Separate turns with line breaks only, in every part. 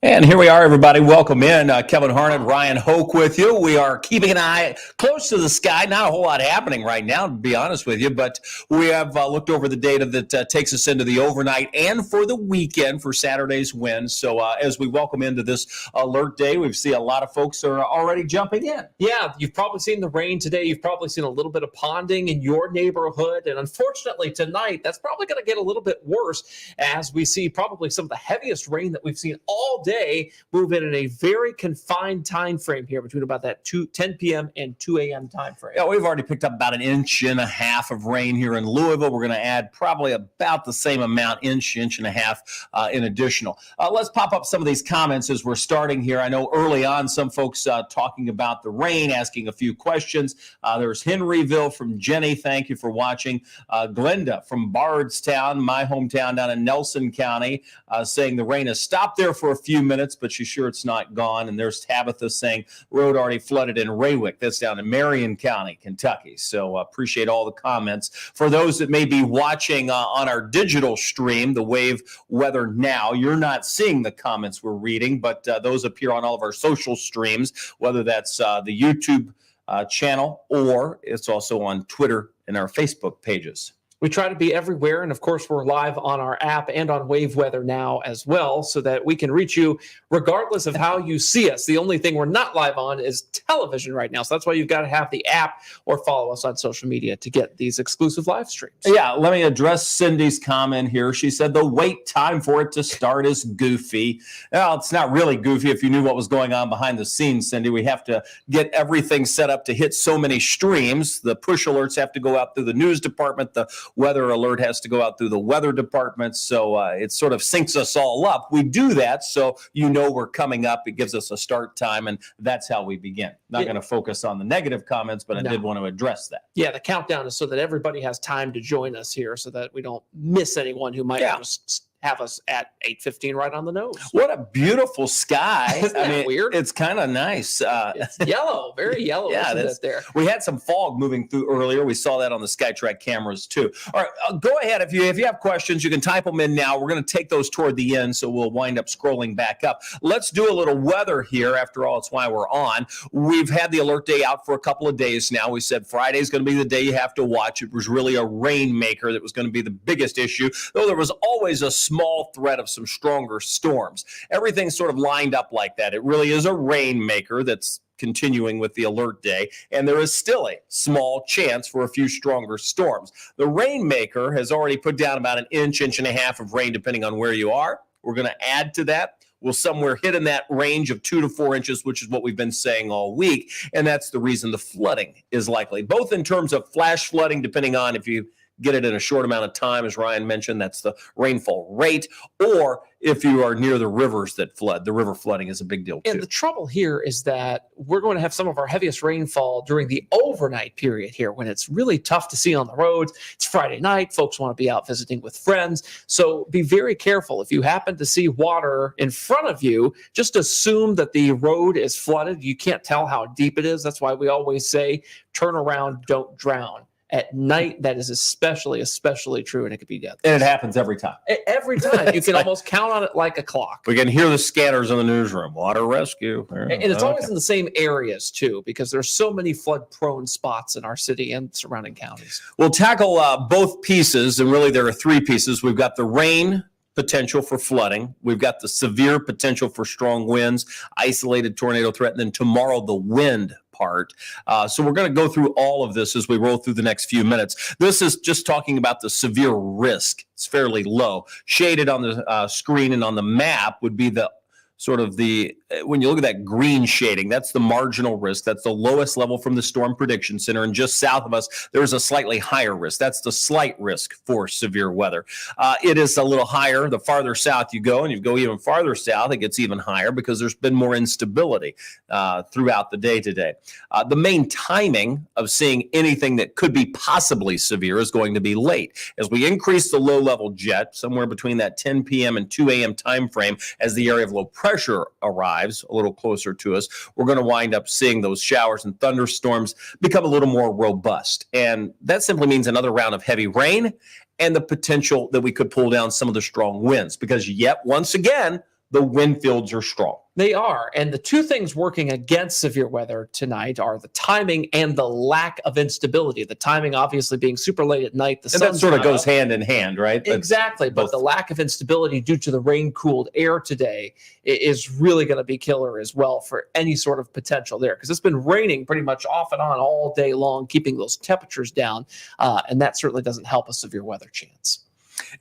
And here we are, everybody. Welcome in. Kevin Harnett, Ryan Hoke with you. We are keeping an eye close to the sky. Not a whole lot happening right now, to be honest with you, but we have looked over the data that takes us into the overnight and for the weekend for Saturday's win. So as we welcome into this alert day, we've seen a lot of folks are already jumping in.
Yeah, you've probably seen the rain today. You've probably seen a little bit of ponding in your neighborhood. And unfortunately, tonight, that's probably going to get a little bit worse as we see probably some of the heaviest rain that we've seen all day move in a very confined time frame here between about that 10 p.m. and 2 a.m. time frame.
Yeah, we've already picked up about 1.5 inches of rain here in Louisville. We're going to add probably about the same amount, inch and a half in additional. Let's pop up some of these comments as we're starting here. I know early on some folks talking about the rain, asking a few questions. There's Henryville from Jenny. Thank you for watching. Glenda from Bardstown, my hometown down in Nelson County, saying the rain has stopped there for a few minutes, but she's sure it's not gone. And there's Tabitha saying road already flooded in Raywick. That's down in Marion County, Kentucky. So appreciate all the comments. For those that may be watching on our digital stream, the Wave Weather Now, you're not seeing the comments we're reading, but those appear on all of our social streams, whether that's the YouTube channel or it's also on Twitter and our Facebook pages.
We try to be everywhere, and of course, we're live on our app and on Wave Weather Now as well, so that we can reach you regardless of how you see us. The only thing we're not live on is television right now, so that's why you've got to have the app or follow us on social media to get these exclusive live streams.
Yeah, let me address Cindy's comment here. She said the wait time for it to start is goofy. Well, it's not really goofy if you knew what was going on behind the scenes, Cindy. We have to get everything set up to hit so many streams. The push alerts have to go out through the news department. The weather alert has to go out through the weather department, so it sort of syncs us all up. We do that so you know we're coming up. It gives us a start time, and that's how we begin. Not going to focus on the negative comments, but I did want to address that.
Yeah, the countdown is so that everybody has time to join us here so that we don't miss anyone who might just have us at 8:15 right on the nose.
What a beautiful sky.
Isn't that weird?
It's kind of nice.
It's yellow, very yellow.
Yeah,
that's there.
We had some fog moving through earlier. We saw that on the SkyTrack cameras too. All right, go ahead. If you have questions, you can type them in now. We're going to take those toward the end, so we'll wind up scrolling back up. Let's do a little weather here. After all, it's why we're on. We've had the alert day out for a couple of days now. We said Friday's going to be the day you have to watch. It was really a rainmaker that was going to be the biggest issue, though there was always a small threat of some stronger storms. Everything's sort of lined up like that. It really is a rainmaker that's continuing with the alert day, and there is still a small chance for a few stronger storms. The rainmaker has already put down about 1 inch and a half of rain, depending on where you are. We're going to add to that. We'll somewhere hit in that range of 2 to 4 inches, which is what we've been saying all week, and that's the reason the flooding is likely, both in terms of flash flooding, depending on if you get it in a short amount of time, as Ryan mentioned, that's the rainfall rate, or if you are near the rivers that flood. The river flooding is a big deal too.
And the trouble here is that we're going to have some of our heaviest rainfall during the overnight period here when it's really tough to see on the roads. It's Friday night. Folks want to be out visiting with friends. So be very careful. If you happen to see water in front of you, just assume that the road is flooded. You can't tell how deep it is. That's why we always say, turn around, don't drown. At night, that is especially true, and it could be deadly.
And it happens every time.
Every time. You
It's
can
like-
almost count on it like a clock.
We can hear the scanners in the newsroom. Water rescue.
And it's always in the same areas, too, because there's so many flood-prone spots in our city and surrounding counties.
We'll tackle both pieces, and really there are three pieces. We've got the rain potential for flooding. We've got the severe potential for strong winds, isolated tornado threat, and then tomorrow the wind part. So we're going to go through all of this as we roll through the next few minutes. This is just talking about the severe risk. It's fairly low. Shaded on the screen and on the map would be the sort of when you look at that green shading, that's the marginal risk. That's the lowest level from the Storm Prediction Center. And just south of us, there's a slightly higher risk. That's the slight risk for severe weather. It is a little higher the farther south you go, and you go even farther south, it gets even higher because there's been more instability throughout the day today. The main timing of seeing anything that could be possibly severe is going to be late. As we increase the low-level jet, somewhere between that 10 p.m. and 2 a.m. time frame, as the area of low pressure arrives a little closer to us, we're going to wind up seeing those showers and thunderstorms become a little more robust. And that simply means another round of heavy rain and the potential that we could pull down some of the strong winds because yet once again, the wind fields are strong.
They are. And the two things working against severe weather tonight are the timing and the lack of instability. The timing obviously being super late at night.
And that sort of goes hand in hand, right?
Exactly. But the lack of instability due to the rain-cooled air today is really going to be killer as well for any sort of potential there. Because it's been raining pretty much off and on all day long, keeping those temperatures down. And that certainly doesn't help a severe weather chance.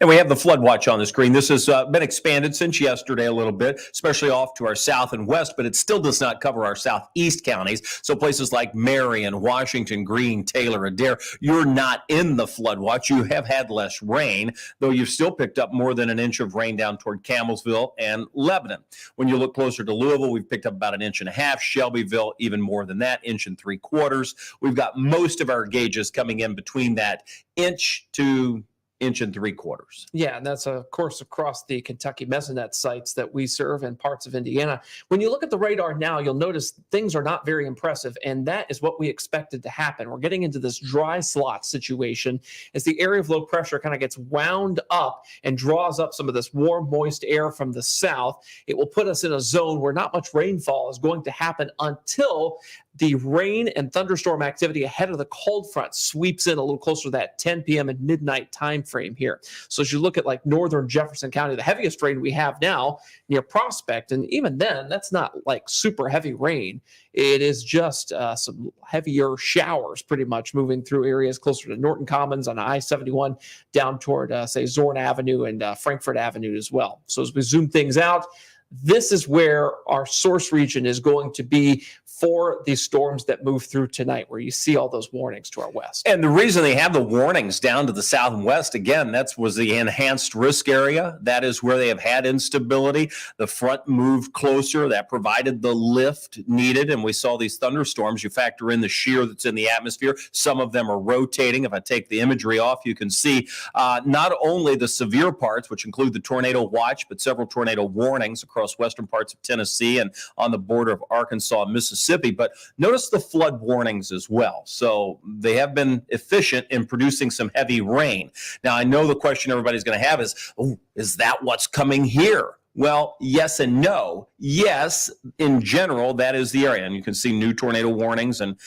And we have the flood watch on the screen. This has been expanded since yesterday a little bit, especially off to our south and west, but it still does not cover our southeast counties. So places like Marion, Washington, Greene, Taylor, Adair, you're not in the flood watch. You have had less rain, though you've still picked up more than an inch of rain down toward Campbellsville and Lebanon. When you look closer to Louisville, we've picked up about 1.5 inches. Shelbyville, even more than that, 1.75 inches. We've got most of our gauges coming in between that inch to 1.75 inches.
Yeah, and that's, of course, across the Kentucky Mesonet sites that we serve in parts of Indiana. When you look at the radar now, you'll notice things are not very impressive, and that is what we expected to happen. We're getting into this dry slot situation as the area of low pressure kind of gets wound up and draws up some of this warm, moist air from the south. It will put us in a zone where not much rainfall is going to happen until the rain and thunderstorm activity ahead of the cold front sweeps in a little closer to that 10 p.m. and midnight time frame here. So as you look at like northern Jefferson County, the heaviest rain we have now near Prospect, and even then, that's not like super heavy rain. It is just some heavier showers pretty much moving through areas closer to Norton Commons on I-71 down toward, say, Zorn Avenue and Frankfurt Avenue as well. So as we zoom things out, this is where our source region is going to be for these storms that move through tonight, where you see all those warnings to our west.
And the reason they have the warnings down to the south and west, again, that was the enhanced risk area. That is where they have had instability. The front moved closer. That provided the lift needed. And we saw these thunderstorms. You factor in the shear that's in the atmosphere. Some of them are rotating. If I take the imagery off, you can see not only the severe parts, which include the tornado watch, but several tornado warnings across western parts of Tennessee and on the border of Arkansas and Mississippi. But notice the flood warnings as well. So they have been efficient in producing some heavy rain. Now, I know the question everybody's going to have is, oh, is that what's coming here? Well, yes and no. Yes, in general, that is the area. And you can see new tornado warnings and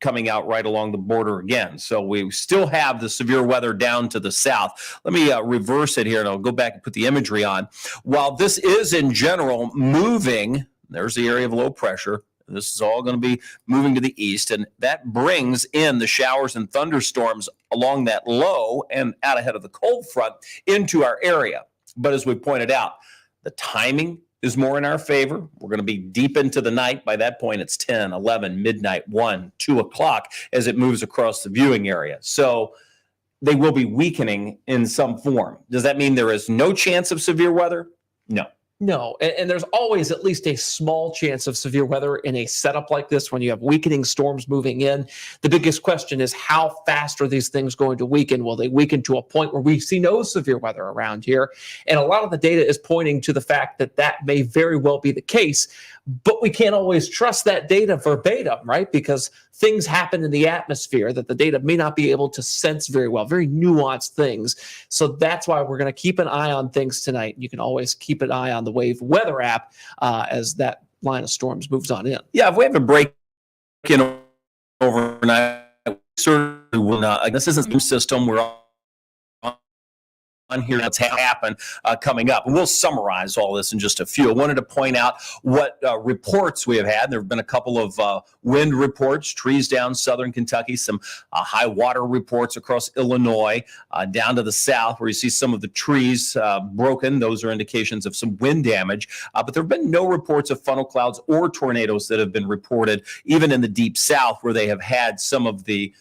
coming out right along the border again. So we still have the severe weather down to the south. Let me reverse it here, and I'll go back and put the imagery on. While this is in general moving, there's the area of low pressure. This is all going to be moving to the east, and that brings in the showers and thunderstorms along that low and out ahead of the cold front into our area. But as we pointed out, the timing is more in our favor. We're going to be deep into the night. By that point, it's 10, 11, midnight, 1, 2 o'clock as it moves across the viewing area. So they will be weakening in some form. Does that mean there is no chance of severe weather? No.
No, and there's always at least a small chance of severe weather in a setup like this when you have weakening storms moving in. The biggest question is how fast are these things going to weaken? Will they weaken to a point where we see no severe weather around here? And a lot of the data is pointing to the fact that that may very well be the case. but we can't always trust that data verbatim, right? Because things happen in the atmosphere that the data may not be able to sense very well, very nuanced things. So that's why we're going to keep an eye on things tonight. You can always keep an eye on the Wave weather app as that line of storms moves on in.
Yeah, if we have a break in overnight, we certainly will not. Like, this isn't a system. We're on here that's happen coming up. And we'll summarize all this in just a few. I wanted to point out what reports we have had. There have been a couple of wind reports, trees down southern Kentucky, some high water reports across Illinois, down to the south where you see some of the trees broken. Those are indications of some wind damage. But there have been no reports of funnel clouds or tornadoes that have been reported, even in the deep south where they have had some of the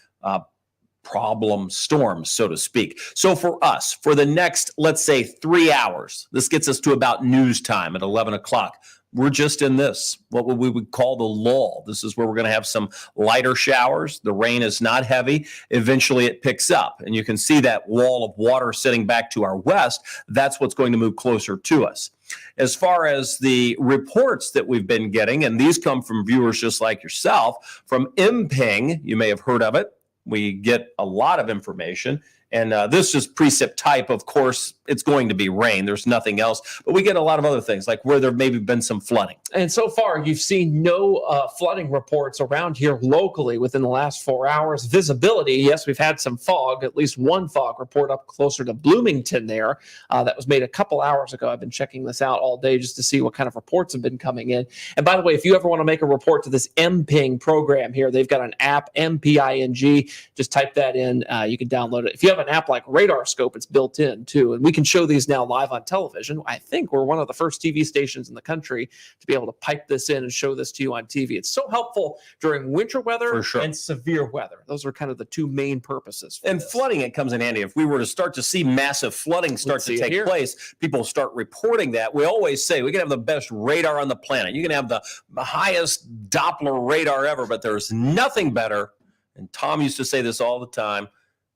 problem storms, so to speak. So for us, for the next, let's say 3 hours, this gets us to about news time at 11 o'clock. We're just in this, what we would call the lull. This is where we're going to have some lighter showers. The rain is not heavy. Eventually it picks up, and you can see that wall of water sitting back to our west. That's what's going to move closer to us. As far as the reports that we've been getting, and these come from viewers just like yourself, from MPing, you may have heard of it. We get a lot of information, and this is precip type. Of course, it's going to be rain. There's nothing else, but we get a lot of other things, like where there maybe been some flooding.
And so far, you've seen no flooding reports around here locally within the last 4 hours. Visibility, yes, we've had some fog, at least one fog report up closer to Bloomington there. That was made a couple hours ago. I've been checking this out all day just to see what kind of reports have been coming in. And by the way, if you ever want to make a report to this MPing program here, they've got an app, MPING. Just type that in. You can download it. If you have an app like Radar Scope, it's built in too. And we can show these now live on television. I think we're one of the first TV stations in the country to be able to pipe this in and show this to you on TV. It's so helpful during winter weather
For sure.
and severe weather. Those are kind of the two main purposes.
And flooding, it comes in handy. If we were to start to see massive flooding start to take place, people start reporting that. We always say we can have the best radar on the planet. You can have the highest Doppler radar ever, but there's nothing better, and Tom used to say this all the time,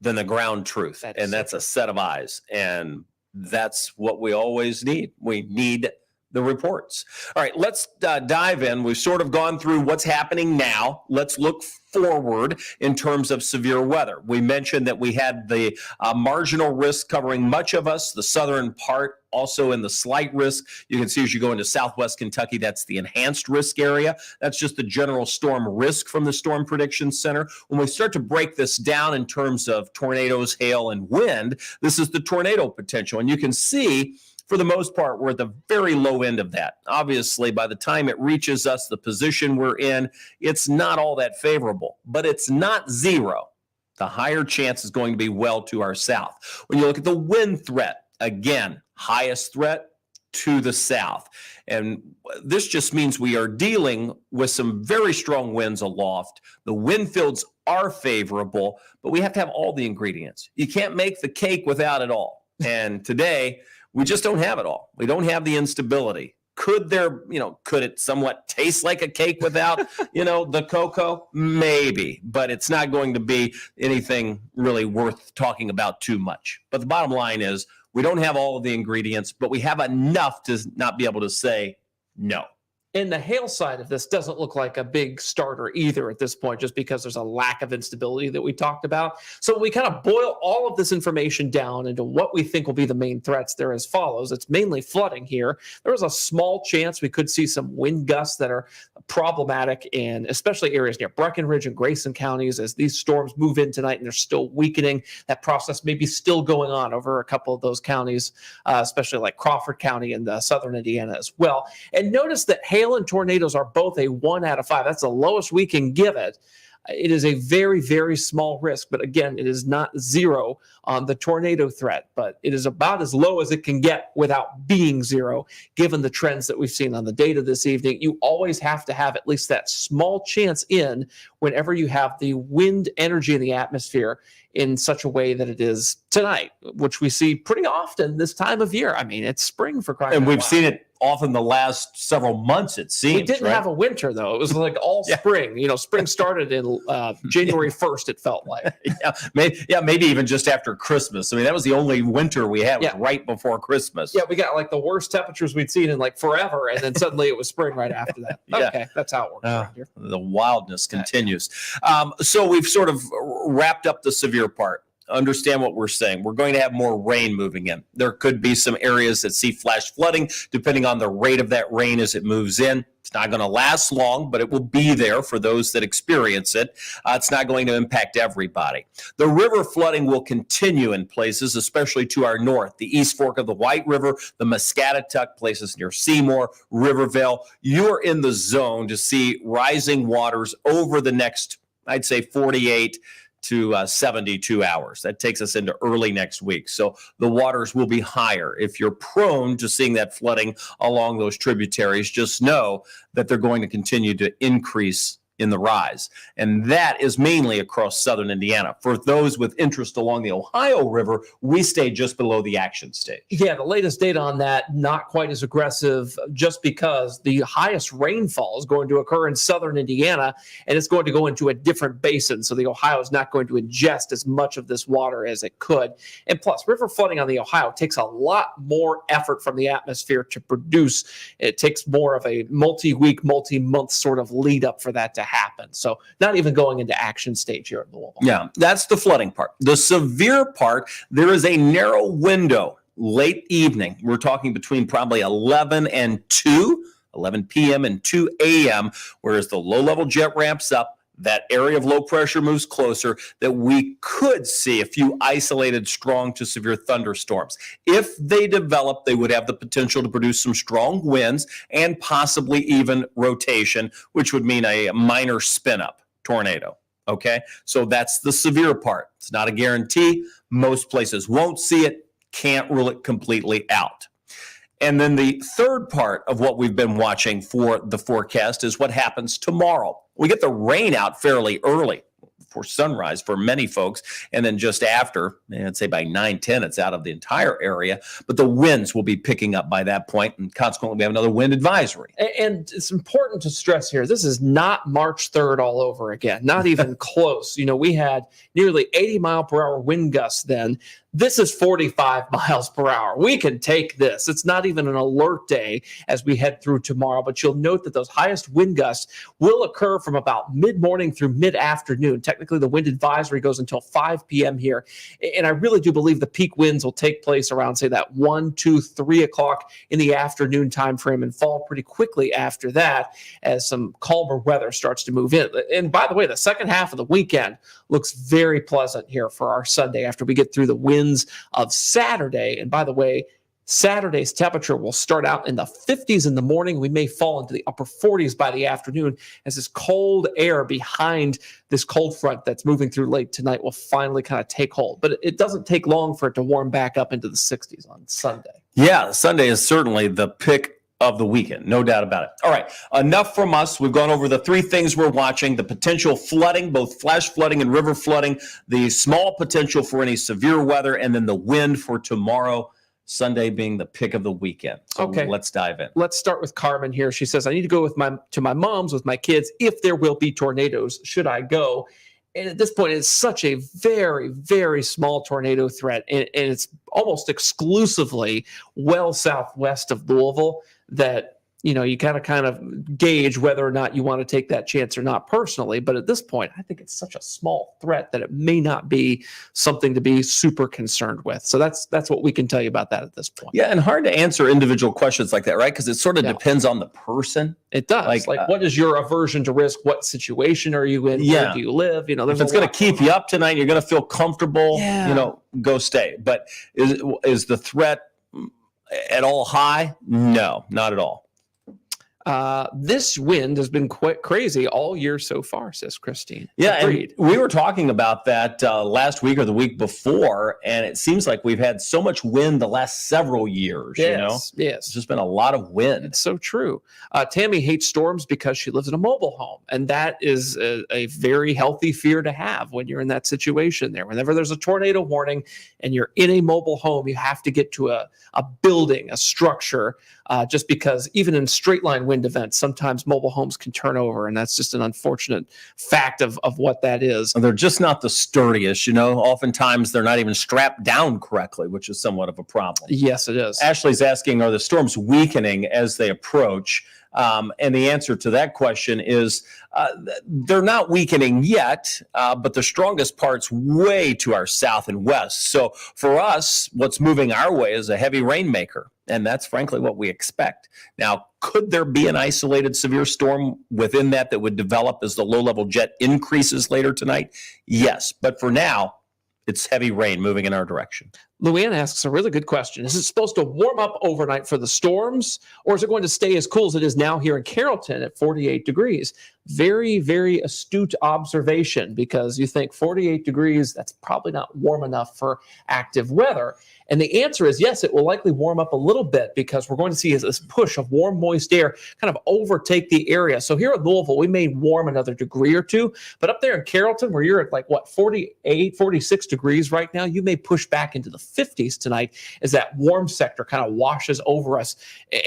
than the ground truth. That's a set of eyes. And that's what we always need. We need the reports. All right, let's dive in. We've sort of gone through what's happening now. Let's look forward in terms of severe weather. We mentioned that we had the marginal risk covering much of us, the southern part, also in the slight risk. You can see as you go into southwest Kentucky, that's the enhanced risk area. That's just the general storm risk from the Storm Prediction Center. When we start to break this down in terms of tornadoes, hail, and wind, this is the tornado potential. And you can see, for the most part, we're at the very low end of that. Obviously, by the time it reaches us, the position we're in, it's not all that favorable, but it's not zero. The higher chance is going to be well to our south. When you look at the wind threat, again, highest threat to the south. And this just means we are dealing with some very strong winds aloft. The wind fields are favorable, but we have to have all the ingredients. You can't make the cake without it all. And today, we just don't have it all. We don't have the instability. Could there, could it somewhat taste like a cake without, the cocoa? Maybe, but it's not going to be anything really worth talking about too much. But the bottom line is we don't have all of the ingredients, but we have enough to not be able to say no.
And the hail side of this doesn't look like a big starter either at this point, just because there's a lack of instability that we talked about. So we kind of boil all of this information down into what we think will be the main threats. They're as follows. It's mainly flooding here. There is a small chance we could see some wind gusts that are problematic in especially areas near Breckenridge and Grayson counties as these storms move in tonight and they're still weakening. That process may be still going on over a couple of those counties, especially like Crawford County and southern Indiana as well. And notice that hail and tornadoes are both a 1 out of 5. That's the lowest we can give it. It is a very, very small risk, but again, it is not zero on the tornado threat, but it is about as low as it can get without being zero, given the trends that we've seen on the data this evening. You always have to have at least that small chance in whenever you have the wind energy in the atmosphere in such a way that it is tonight, which we see pretty often this time of year. I mean, it's spring for crying out loud.
And we've seen it often the last several months, it seems.
We didn't have a winter, though. It was like all spring. Spring started in January 1st, it felt like.
Maybe even just after Christmas. I mean, that was the only winter we had, was right before Christmas.
Yeah, we got like the worst temperatures we'd seen in like forever, and then suddenly it was spring right after that. Okay, that's how it works around here.
The wildness continues. So we've sort of wrapped up the severe part. Understand what we're saying. We're going to have more rain moving in. There could be some areas that see flash flooding, depending on the rate of that rain as it moves in. It's not going to last long, but it will be there for those that experience it. It's not going to impact everybody. The river flooding will continue in places, especially to our north. The East Fork of the White River, the Muscatatuck, places near Seymour, Rivervale. You're in the zone to see rising waters over the next, I'd say, 48 to 72 hours. That takes us into early next week. So the waters will be higher. If you're prone to seeing that flooding along those tributaries, just know that they're going to continue to increase in the rise. And that is mainly across southern Indiana. For those with interest along the Ohio River, we stay just below the action stage.
Yeah, the latest data on that, not quite as aggressive, just because the highest rainfall is going to occur in southern Indiana, and it's going to go into a different basin. So the Ohio is not going to ingest as much of this water as it could. And plus, river flooding on the Ohio takes a lot more effort from the atmosphere to produce. It takes more of a multi-week, multi-month sort of lead up for that to happen. So not even going into action stage here in Louisville.
Yeah, that's the flooding part. The severe part, there is a narrow window late evening. We're talking between probably 11 p.m. and 2 a.m., whereas the low-level jet ramps up, that area of low pressure moves closer, that we could see a few isolated strong to severe thunderstorms. If they develop, they would have the potential to produce some strong winds and possibly even rotation, which would mean a minor spin-up tornado. Okay, so that's the severe part. It's not a guarantee. Most places won't see it, can't rule it completely out. And then the third part of what we've been watching for the forecast is what happens tomorrow. We get the rain out fairly early for sunrise for many folks, and then just after, I'd say by 9-10, it's out of the entire area, but the winds will be picking up by that point, and consequently, we have another wind advisory.
And it's important to stress here, this is not March 3rd all over again, not even close. We had nearly 80-mile-per-hour wind gusts then. This is 45 miles per hour. We can take this. It's not even an alert day as we head through tomorrow, but you'll note that those highest wind gusts will occur from about mid-morning through mid-afternoon. Technically, the wind advisory goes until 5 p.m. here. And I really do believe the peak winds will take place around, say, that 1, 2, 3 o'clock in the afternoon time frame and fall pretty quickly after that as some calmer weather starts to move in. And by the way, the second half of the weekend looks very pleasant here for our Sunday after we get through the winds of Saturday. And by the way, Saturday's temperature will start out in the 50s in the morning. We may fall into the upper 40s by the afternoon as this cold air behind this cold front that's moving through late tonight will finally kind of take hold. But it doesn't take long for it to warm back up into the 60s on Sunday.
Yeah, Sunday is certainly the pick of the weekend, no doubt about it. All right, enough from us. We've gone over the three things we're watching: the potential flooding, both flash flooding and river flooding, the small potential for any severe weather, and then the wind for tomorrow, Sunday being the pick of the weekend. So
okay,
let's dive in.
Let's start with Carmen here. She says, I need to go to my mom's with my kids if there will be tornadoes. Should I go? And at this point, it's such a very, very small tornado threat, and it's almost exclusively well southwest of Louisville that, you kind of gauge whether or not you want to take that chance or not personally. But at this point, I think it's such a small threat that it may not be something to be super concerned with. So that's what we can tell you about that at this point.
Yeah, and hard to answer individual questions like that, right? Because it sort of depends on the person.
It does. Like what is your aversion to risk? What situation are you in? Where do you live?
If it's going to keep you up tonight, you're going to feel comfortable, go stay. But is the threat at all high? No, not at all.
This wind has been quite crazy all year so far, says Christine.
Yeah,
Agreed.
and we were talking about that last week or the week before, and it seems like we've had so much wind the last several years.
Yes.
It's just been a lot of wind.
It's so true. Tammy hates storms because she lives in a mobile home, and that is a very healthy fear to have when you're in that situation there. Whenever there's a tornado warning and you're in a mobile home, you have to get to a building, a structure, just because even in straight line wind events, sometimes mobile homes can turn over, and that's just an unfortunate fact of what that is.
They're just not the sturdiest, Oftentimes they're not even strapped down correctly, which is somewhat of a problem.
Yes, it is.
Ashley's asking, are the storms weakening as they approach? And the answer to that question is they're not weakening yet, but the strongest part's way to our south and west. So for us, what's moving our way is a heavy rainmaker. And that's frankly what we expect. Now, could there be an isolated severe storm within that would develop as the low-level jet increases later tonight? Yes. But for now, it's heavy rain moving in our direction.
Luann asks a really good question. Is it supposed to warm up overnight for the storms, or is it going to stay as cool as it is now here in Carrollton at 48 degrees? Very, very astute observation, because you think 48 degrees, that's probably not warm enough for active weather. And the answer is yes, it will likely warm up a little bit, because we're going to see this push of warm, moist air kind of overtake the area. So here at Louisville, we may warm another degree or two, but up there in Carrollton, where you're at 48, 46 degrees right now, you may push back into the 50s tonight as that warm sector kind of washes over us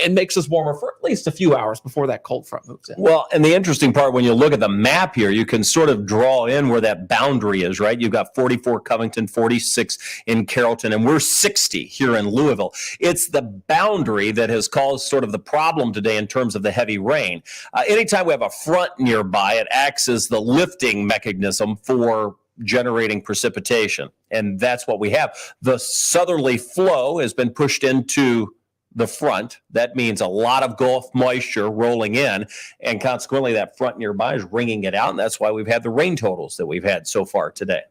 and makes us warmer for at least a few hours before that cold front moves in.
Well, and the interesting part, when you look at the map here, you can sort of draw in where that boundary is, right? You've got 44 Covington, 46 in Carrollton, and we're 60 here in Louisville. It's the boundary that has caused sort of the problem today in terms of the heavy rain. Anytime we have a front nearby, it acts as the lifting mechanism for generating precipitation. And that's what we have. The southerly flow has been pushed into the front. That means a lot of Gulf moisture rolling in, and consequently that front nearby is wringing it out, and that's why we've had the rain totals that we've had so far today.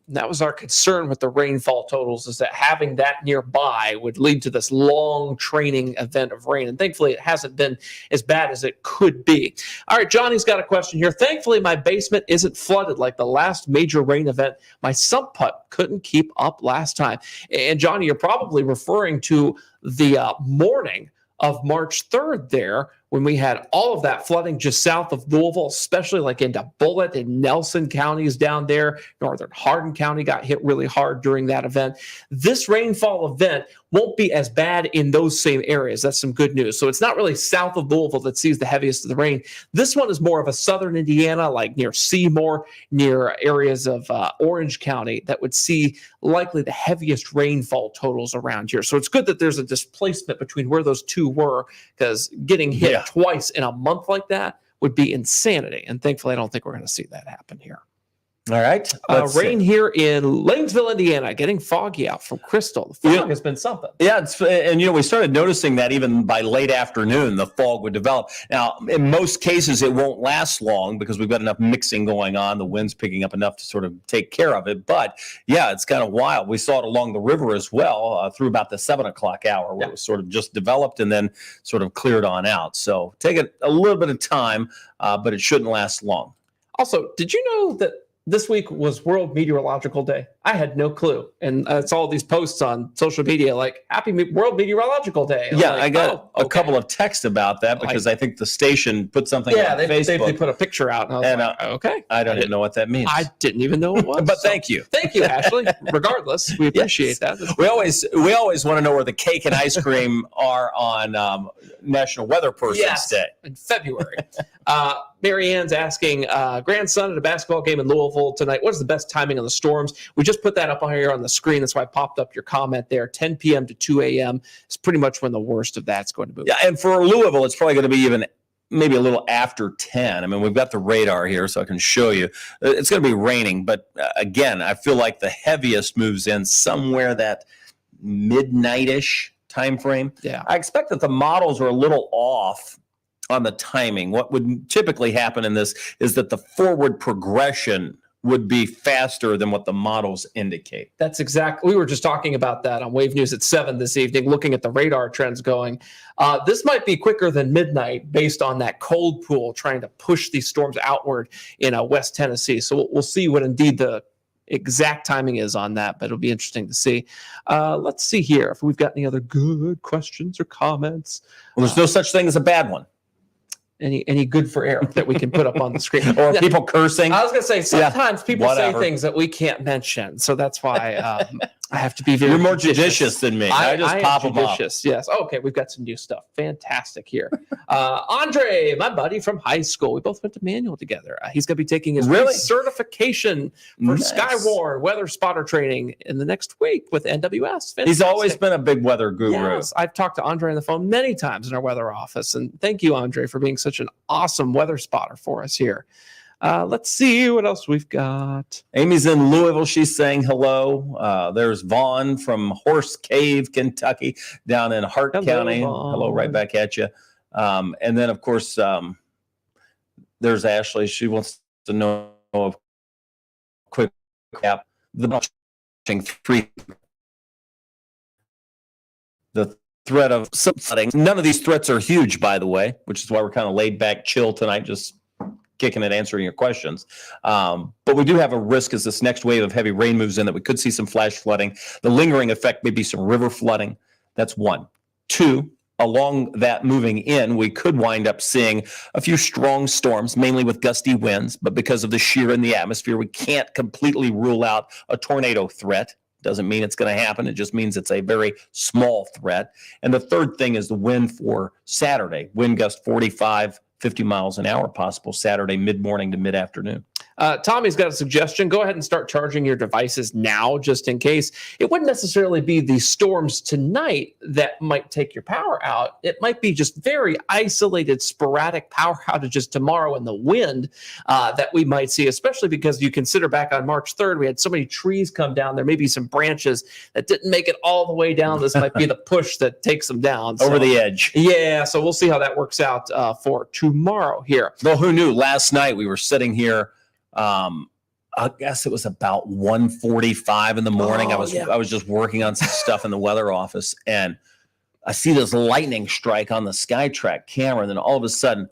That was our concern with the rainfall totals, is that having that nearby would lead to this long training event of rain. And thankfully, it hasn't been as bad as it could be. All right, Johnny's got a question here. Thankfully, my basement isn't flooded like the last major rain event. My sump put couldn't keep up last time. And Johnny, you're probably referring to the morning of March 3rd there, when we had all of that flooding just south of Louisville, especially like into Bullitt and Nelson counties down there. Northern Hardin County got hit really hard during that event. This rainfall event won't be as bad in those same areas. That's some good news. So it's not really south of Louisville that sees the heaviest of the rain. This one is more of a southern Indiana, like near Seymour, near areas of Orange County, that would see likely the heaviest rainfall totals around here. So it's good that there's a displacement between where those two were, because getting hit twice in a month like that would be insanity. And thankfully, I don't think we're going to see that happen here.
All right.
Rain here in Lanesville, Indiana, getting foggy out from Crystal. The fog has been something.
Yeah, and we started noticing that even by late afternoon, the fog would develop. Now, in most cases, it won't last long because we've got enough mixing going on. The wind's picking up enough to sort of take care of it. But yeah, it's kind of wild. We saw it along the river as well through about the 7 o'clock hour, where it was sort of just developed and then sort of cleared on out. So take it a little bit of time, but it shouldn't last long.
Also, did you know that this week was World Meteorological Day? I had no clue. And it's all these posts on social media like, Happy World Meteorological Day.
Yeah, I got a couple of texts about that because I think the station put something on Facebook.
They put a picture out. And I was like, okay.
I don't even know what that means.
I didn't even know it was.
But thank you.
Thank you, Ashley. Regardless, we appreciate that.
We always want to know where the cake and ice cream are on National Weather Person's Day.
In February. Mary Ann's asking, grandson at a basketball game in Louisville tonight, what is the best timing on the storms? We just put that up on here on the screen. That's why I popped up your comment there. 10 p.m. to 2 a.m. is pretty much when the worst of that's going to move.
Yeah, and for Louisville, it's probably going to be even maybe a little after 10. I mean, we've got the radar here, so I can show you. It's going to be raining, but again, I feel like the heaviest moves in somewhere that midnight-ish time frame.
Yeah.
I expect that the models are a little off on the timing. What would typically happen in this is that the forward progression would be faster than what the models indicate.
That's exactly. We were just talking about that on Wave News at 7 this evening, looking at the radar trends going. This might be quicker than midnight based on that cold pool trying to push these storms outward in West Tennessee. So we'll see what indeed the exact timing is on that, but it'll be interesting to see. Let's see here if we've got any other good questions or comments.
Well, there's no such thing as a bad one.
Any good for air that we can put up on the screen.
Or people cursing.
I was going to say, sometimes people
whatever.
say things that we can't mention. So that's why I have to be very
You're more judicious than me. I just pop them up.
Yes. Okay, we've got some new stuff. Fantastic here. Andre, my buddy from high school. We both went to Manual together. He's going to be taking his certification for Skywarn weather spotter training in the next week with NWS. Fantastic.
He's always been a big weather guru.
Yes, I've talked to Andre on the phone many times in our weather office. And thank you, Andre, for being such an awesome weather spotter for us here. Let's see what else we've got.
Amy's in Louisville. She's saying hello. There's Vaughn from Horse Cave, Kentucky, down in Hart County.
Vaughn.
Hello, right back at you. And then, of course, there's Ashley. She wants to know a quick recap. The threat of flooding. None of these threats are huge, by the way, which is why we're kind of laid back, chill tonight, just kicking it, answering your questions. But we do have a risk as this next wave of heavy rain moves in that we could see some flash flooding. The lingering effect may be some river flooding. That's one. Two, along that moving in, we could wind up seeing a few strong storms, mainly with gusty winds. But because of the shear in the atmosphere, we can't completely rule out a tornado threat. Doesn't mean it's going to happen. It just means it's a very small threat. And the third thing is the wind for Saturday. Wind gust 45, 50 miles an hour possible Saturday mid-morning to mid-afternoon.
Tommy's got a suggestion. Go ahead and start charging your devices now, just in case. It wouldn't necessarily be the storms tonight that might take your power out. It might be just very isolated, sporadic power outages tomorrow in the wind that we might see, especially because you consider back on March 3rd, we had so many trees come down. There may be some branches that didn't make it all the way down. This might be the push that takes them down.
Over the edge.
Yeah, so we'll see how that works out for tomorrow here.
Well, who knew? Last night we were sitting here. I guess it was about 1:45 in the morning. I was just working on some stuff in the weather office, and I see this lightning strike on the SkyTrack camera, and then all of a sudden,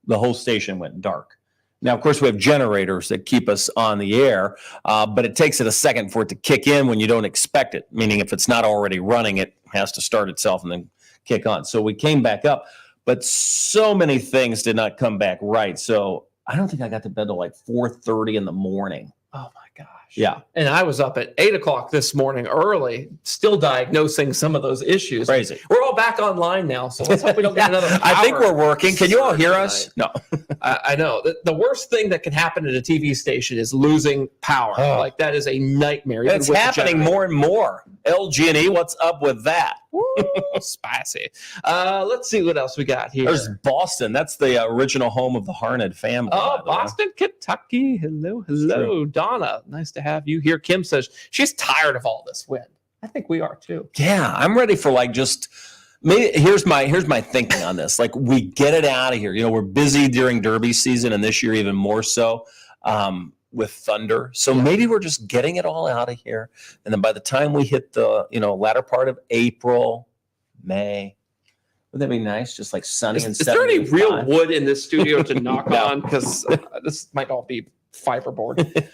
the whole station went dark. Now, of course, we have generators that keep us on the air, but it takes it a second for it to kick in when you don't expect it, meaning if it's not already running, it has to start itself and then kick on. So we came back up, but so many things did not come back right. So I don't think I got to bed till like 4:30 in the morning.
Oh my gosh.
Yeah.
And I was up at 8 o'clock this morning early, still diagnosing some of those issues.
Crazy.
We're all back online now, so let's hope we don't get another power.
I think we're working. Can you all hear us? No.
I know. The worst thing that can happen at a TV station is losing power.
Oh.
Like, that is a nightmare.
It's happening more and more. LG&E, what's up with that?
Woo, spicy. Let's see what else we got here.
There's Boston. That's the original home of the Harned family.
Oh, Boston, Kentucky. Hello. Donna, nice to have you here. Kim says she's tired of all this wind. I think we are too.
Yeah, I'm ready for maybe here's my thinking on this. Like, we get it out of here. You know, we're busy during Derby season, and this year even more so with thunder. So maybe we're just getting it all out of here. And then by the time we hit the latter part of April, May, would that be nice? Just like sunny and 75. Is
there any real wood in this studio to knock on? Because this might all be fiberboard.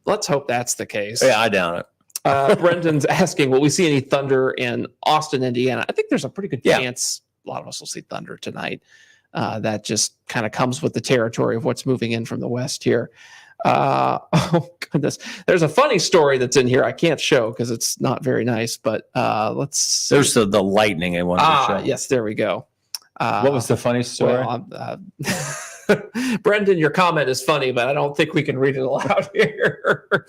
Let's hope that's the case.
Yeah, I doubt it.
Brendan's asking, will we see any thunder in Austin, Indiana? I think there's a pretty good chance a lot of us will see thunder tonight. That just kind of comes with the territory of what's moving in from the west here. Oh, goodness. There's a funny story that's in here I can't show because it's not very nice, but let's see.
There's the lightning I wanted to show.
Yes, there we go.
What was the funny story?
Well, Brendan, your comment is funny, but I don't think we can read it aloud here.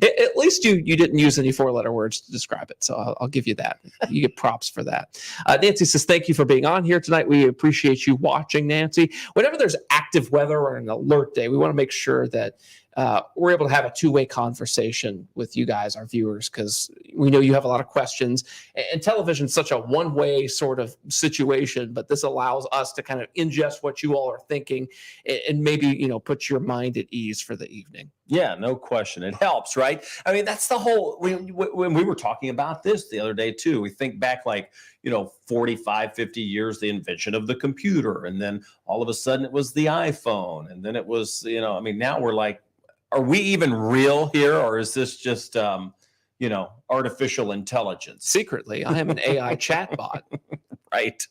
At least you didn't use any 4-letter words to describe it, so I'll give you that. You get props for that. Nancy says, thank you for being on here tonight. We appreciate you watching, Nancy. Whenever there's active weather or an alert day, we want to make sure that we're able to have a two-way conversation with you guys, our viewers, because we know you have a lot of questions. And television is such a one-way sort of situation, but this allows us to kind of ingest what you all are thinking and maybe, put your mind at ease for the evening.
Yeah, no question. It helps, right? I mean, that's the whole, when we were talking about this the other day too, we think back like, 45, 50 years, the invention of the computer. And then all of a sudden it was the iPhone. And then it was, now we're like, are we even real here? Or is this just, artificial intelligence?
Secretly, I am an AI chatbot.
Right.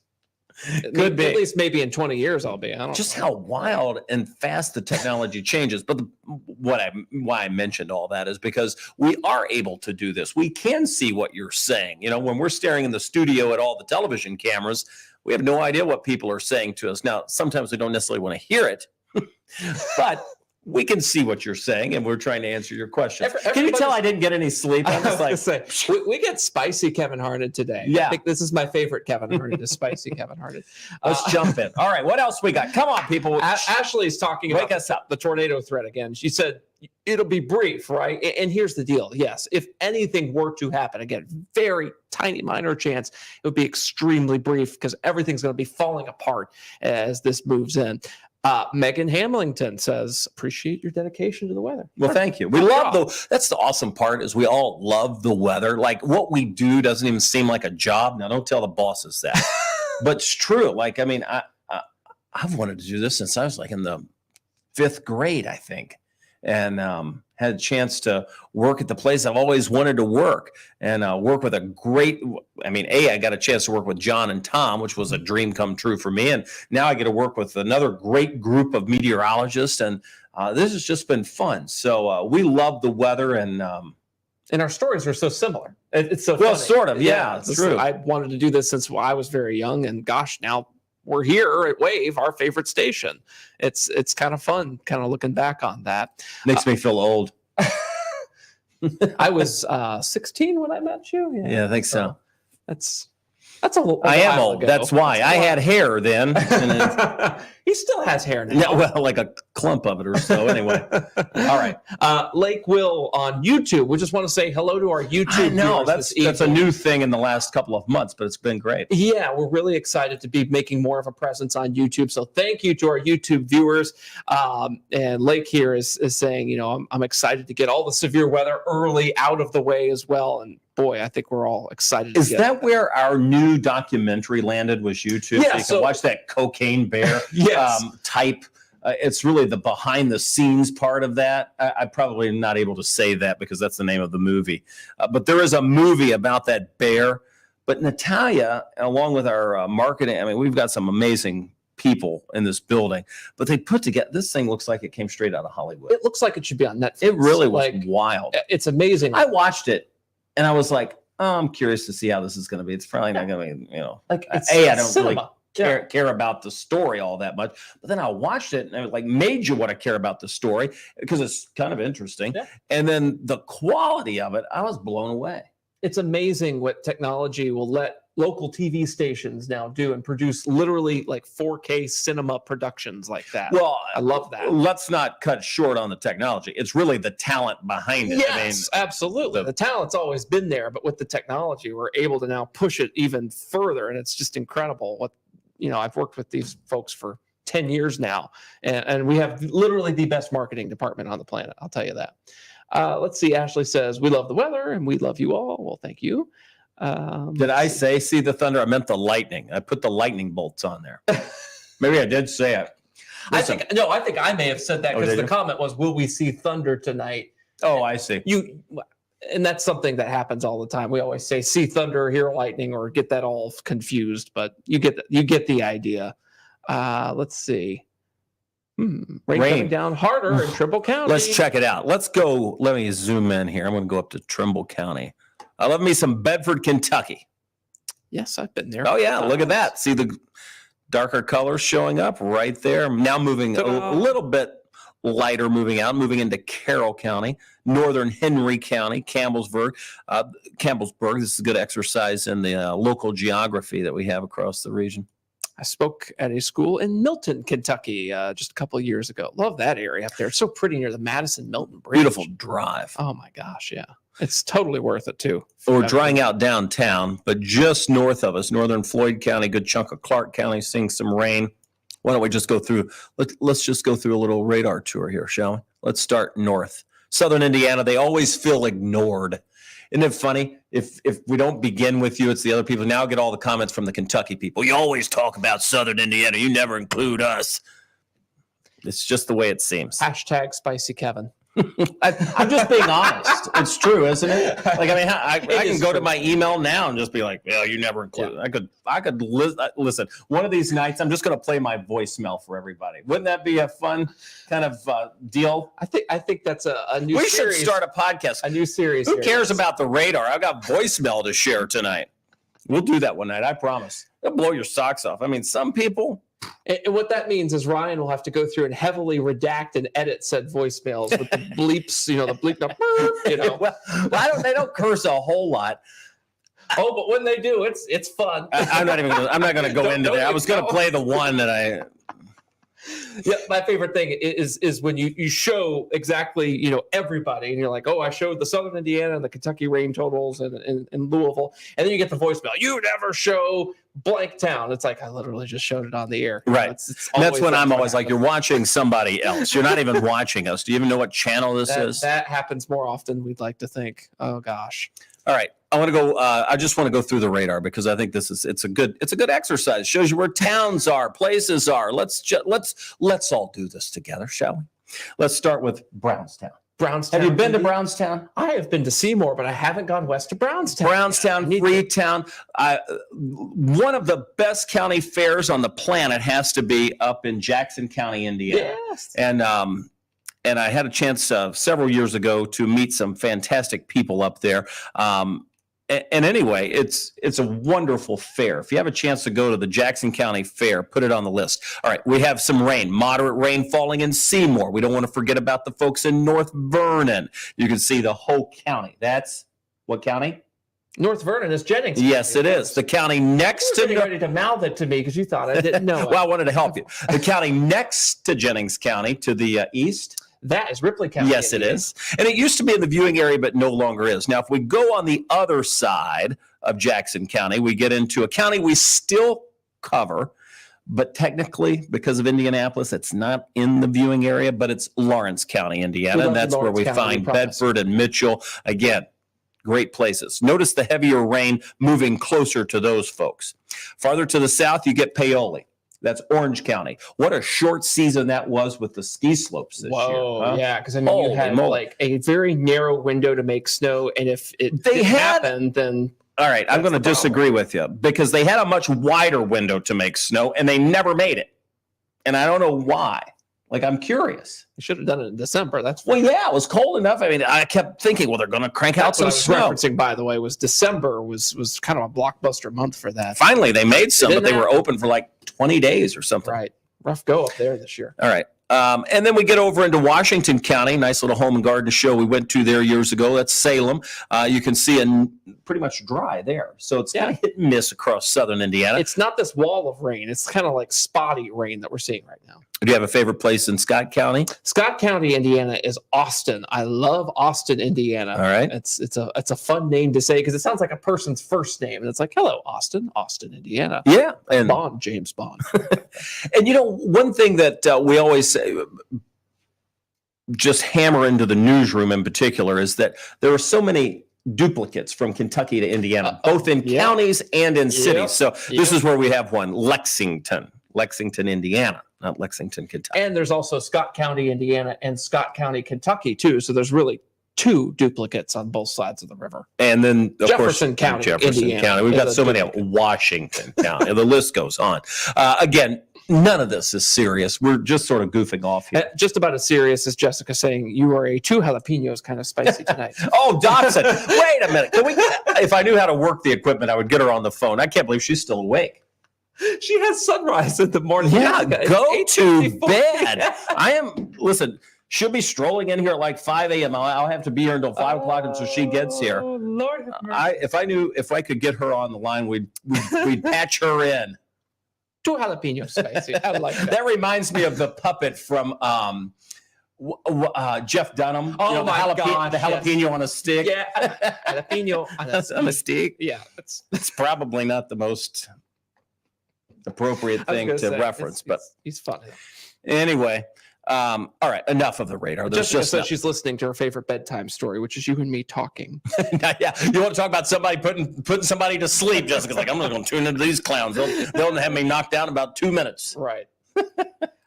Could be. At least maybe in 20 years I'll be. I don't
just
know.
how wild and fast the technology changes. But why I mentioned all that is because we are able to do this. We can see what you're saying. When we're staring in the studio at all the television cameras, we have no idea what people are saying to us. Now, sometimes we don't necessarily want to hear it, but we can see what you're saying, and we're trying to answer your questions. Can you tell I didn't get any sleep?
I was like, say, we get spicy Kevin Harned today.
Yeah.
I think this is my favorite Kevin Harned, is spicy Kevin Harned.
Let's jump in. All right, what else we got? Come on, people.
Ashley's talking about the tornado threat again. She said it'll be brief, right? And here's the deal. Yes, if anything were to happen, again, very tiny, minor chance, it would be extremely brief because everything's going to be falling apart as this moves in. Megan Hamilton says, appreciate your dedication to the weather.
Well, thank you. We that's the awesome part is we all love the weather. Like what we do doesn't even seem like a job. Now, don't tell the bosses that, but it's true. Like, I've wanted to do this since I was like in the 5th grade, I think. And had a chance to work at the place I've always wanted to work and work with I got a chance to work with John and Tom, which was a dream come true for me. And now I get to work with another great group of meteorologists. And this has just been fun. So we love the weather and
our stories are so similar. It's so
well,
funny.
sort of. Yeah, it's true.
I wanted to do this since I was very young. And gosh, now we're here at Wave, our favorite station. It's kind of fun, kind of looking back on that.
Makes me feel old.
I was 16 when I met you.
Yeah, I think so.
That's a little.
I am old.
Ago.
That's why I had hair then.
He still has hair now.
Yeah, well, like a clump of it or so. Anyway, all right.
Lake Will on YouTube. We just want to say hello to our YouTube.
No, that's a new thing in the last couple of months, but it's been great.
Yeah, we're really excited to be making more of a presence on YouTube. So thank you to our YouTube viewers. And Lake here is saying, I'm excited to get all the severe weather early out of the way as well. And boy, I think we're all excited.
Is that where our new documentary landed? Was YouTube?
Yeah,
so you can watch that cocaine bear type. It's really the behind the scenes part of that. I probably am not able to say that because that's the name of the movie. But there is a movie about that bear. But Natalia, along with our marketing, we've got some amazing people in this building, but they put together, this thing looks like it came straight out of Hollywood.
It looks like it should be on Netflix.
It really was wild.
It's amazing.
I watched it and I was like, I'm curious to see how this is going to be. It's probably not going to be, I don't really care about the story all that much. But then I watched it and it made you want to care about the story because it's kind of interesting. Yeah. And then the quality of it, I was blown away.
It's amazing what technology will let local TV stations now do and produce literally 4K cinema productions like that.
Well,
I love that.
Let's not cut short on the technology. It's really the talent behind it.
Yes, absolutely. The talent's always been there, but with the technology, we're able to now push it even further. And it's just incredible what, I've worked with these folks for 10 years now, and we have literally the best marketing department on the planet. I'll tell you that. Let's see. Ashley says, we love the weather and we love you all. Well, thank you.
Did I say see the thunder? I meant the lightning. I put the lightning bolts on there. Maybe I did say it.
Listen. I think I may have said that because the comment was, will we see thunder tonight?
Oh, I see.
And that's something that happens all the time. We always say see thunder, hear lightning, or get that all confused, but you get the idea. Let's see. Rain coming down harder in Trimble County.
Let's check it out. Let's go. Let me zoom in here. I'm going to go up to Trimble County. I love me some Bedford, Kentucky.
Yes, I've been there.
Oh, yeah. Look at that. See the darker colors showing up right there. I'm now moving a little bit lighter moving into Carroll County, northern Henry County, Campbellsburg. This is a good exercise in the local geography that we have across the region.
I spoke at a school in Milton, Kentucky, just a couple of years ago. Love that area up there. It's so pretty near the Madison-Milton Bridge.
Beautiful drive.
Oh my gosh, yeah. It's totally worth it too.
We're drying out downtown, but just north of us, northern Floyd County, good chunk of Clark County, seeing some rain. Why don't we just go through, let's just go through a little radar tour here, shall we? Let's start north. Southern Indiana, they always feel ignored. Isn't it funny? If we don't begin with you, it's the other people. Now I get all the comments from the Kentucky people. You always talk about Southern Indiana. You never include us. It's just the way it seems.
Hashtag Spicy Kevin.
I'm just being honest. It's true, isn't it? Like, I mean, I can go to my email now and just be like, "Well, you never include." Yeah. I could listen. One of these nights, I'm just going to play my voicemail for everybody. Wouldn't that be a fun kind of deal?
I think that's a new.
We
series.
should start a podcast.
A new series.
Who cares about the radar? I've got voicemail to share tonight. We'll do that one night. I promise. It'll blow your socks off. I mean, some people.
And what that means is Ryan will have to go through and heavily redact and edit said voicemails with the bleeps, the bleep,
well, they don't curse a whole lot.
Oh, but when they do, it's fun.
I'm not going to go into that. I was going to play the one that I.
Yeah, my favorite thing is when you show exactly, everybody, and you're like, oh, I showed the Southern Indiana and the Kentucky rain totals in Louisville, and then you get the voicemail. You never show blank town. It's like I literally just showed it on the air.
Right. That's when I'm always like, you're watching somebody else. You're not even watching us. Do you even know what channel this is?
That happens more often we'd like to think. Oh gosh.
All right. I want to go. I just want to go through the radar because I think it's a good exercise. It shows you where towns are, places are. Let's all do this together, shall we? Let's start with Brownstown.
Brownstown.
Have you been to Brownstown?
I have been to Seymour, but I haven't gone west to Brownstown.
Brownstown, Freetown. One of the best county fairs on the planet has to be up in Jackson County, Indiana.
Yes.
And I had a chance several years ago to meet some fantastic people up there. And anyway, it's a wonderful fair. If you have a chance to go to the Jackson County Fair, put it on the list. All right, we have some rain, moderate rain falling in Seymour. We don't want to forget about the folks in North Vernon. You can see the whole county. That's what county?
North Vernon is Jennings.
Yes, it is. The county next
to ready to mouth it to me because you thought I didn't know it.
Well, I wanted to help you. The county next to Jennings County to the east.
That is Ripley County.
Yes, it is. And it used to be in the viewing area, but no longer is. Now, if we go on the other side of Jackson County, we get into a county we still cover, but technically, because of Indianapolis, it's not in the viewing area, but it's Lawrence County, Indiana. And that's where we find Bedford and Mitchell. Again, great places. Notice the heavier rain moving closer to those folks. Farther to the south, you get Paoli. That's Orange County. What a short season that was with the ski slopes this year. Huh?
Yeah, because you had like a very narrow window to make snow, and if it didn't happen, then
all right, I'm going to disagree with you because they had a much wider window to make snow, and they never made it, and I don't know why. Like, I'm curious.
You should have done it in December. It
was cold enough. I mean, I kept thinking, well, they're going to crank out some snow.
Referencing, by the way, was December was kind of a blockbuster month for that.
Finally, they made some, but they were open for like 20 days or something.
Right. Rough go up there this year.
All right. And then we get over into Washington County, nice little home and garden show we went to there years ago. That's Salem. You can see it pretty much dry there. So it's kind of hit and miss across southern Indiana.
It's not this wall of rain. It's kind of like spotty rain that we're seeing right now.
Do you have a favorite place in Scott County?
Scott County, Indiana is Austin. I love Austin, Indiana. All
right.
It's a fun name to say because it sounds like a person's first name. And it's like, hello, Austin, Indiana.
Yeah. And
Bond, James Bond.
And one thing that we always say, just hammer into the newsroom in particular, is that there are so many duplicates from Kentucky to Indiana, both in counties and in cities. So this is where we have one, Lexington, Indiana, not Lexington, Kentucky.
And there's also Scott County, Indiana, and Scott County, Kentucky, too. So there's really two duplicates on both sides of the river.
And then, of
Jefferson
course,
County, Indiana.
County. We've got so many of Washington County. The list goes on. Again, none of this is serious. We're just sort of goofing off here.
Just about as serious as Jessica saying you are a 2 jalapenos kind of spicy tonight.
Oh, Dobson. Wait a minute. If I knew how to work the equipment, I would get her on the phone. I can't believe she's still awake.
She has sunrise in the morning.
Yeah, go to bed. Listen, She'll be strolling in here at like 5 a.m. I'll have to be here until 5 o'clock until she gets here.
Oh, Lord have mercy.
If I could get her on the line, we'd patch her in.
2 jalapenos spicy. I would like that.
That reminds me of the puppet from Jeff Dunham.
Oh, my gosh,
the jalapeno on a stick.
Yeah, jalapeno
On a stick.
Yeah,
It's probably not the most appropriate thing to reference, but
he's funny.
anyway. All right, enough of the radar.
Jessica said she's listening to her favorite bedtime story, which is you and me talking.
Yeah, you want to talk about somebody putting somebody to sleep? Jessica's like, I'm not going to tune into these clowns. They'll have me knocked down in about 2 minutes.
Right.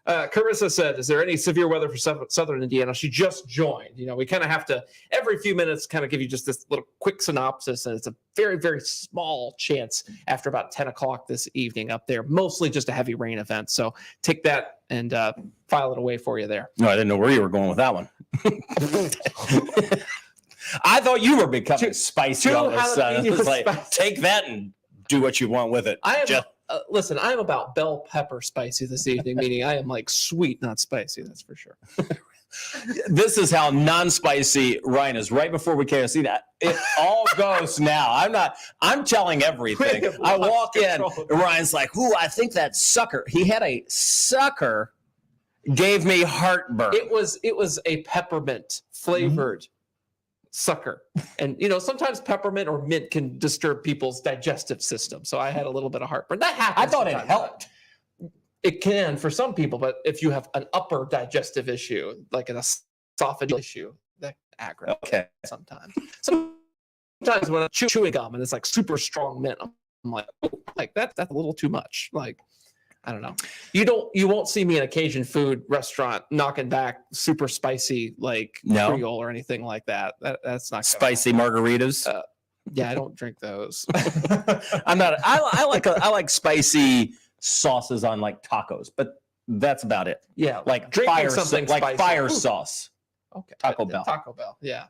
Carissa said, is there any severe weather for southern Indiana? She just joined. We kind of have to, every few minutes, kind of give you just this little quick synopsis. And it's a very, very small chance after about 10 o'clock this evening up there. Mostly just a heavy rain event. So take that and file it away for you there.
No, I didn't know where you were going with that one. I thought you were becoming spicy all of a sudden. It's like, take that and do what you want with it.
Listen, I'm about bell pepper spicy this evening, meaning I am like sweet, not spicy. That's for sure.
This is how non-spicy Ryan is. Right before we can see that, it all goes now. I'm telling everything. I walk in, and Ryan's like, "Ooh, I think that sucker." He had a sucker, gave me heartburn.
It was a peppermint flavored sucker, and sometimes peppermint or mint can disturb people's digestive system. So I had a little bit of heartburn. That happens.
I thought it helped.
It can for some people, but if you have an upper digestive issue, like an esophageal issue, that aggravates.
Okay.
Sometimes when I'm chewing gum and it's like super strong mint, I'm like, oh, like that's a little too much. Like, I don't know. You won't see me in a Cajun food restaurant knocking back super spicy like Creole or anything like that. That's not
spicy margaritas.
Yeah, I don't drink those.
I'm not. I like spicy sauces on like tacos, but that's about it.
Yeah,
like
drinking
fire
something
like
spicy.
fire sauce.
Okay,
Taco Bell.
Taco Bell. Yeah,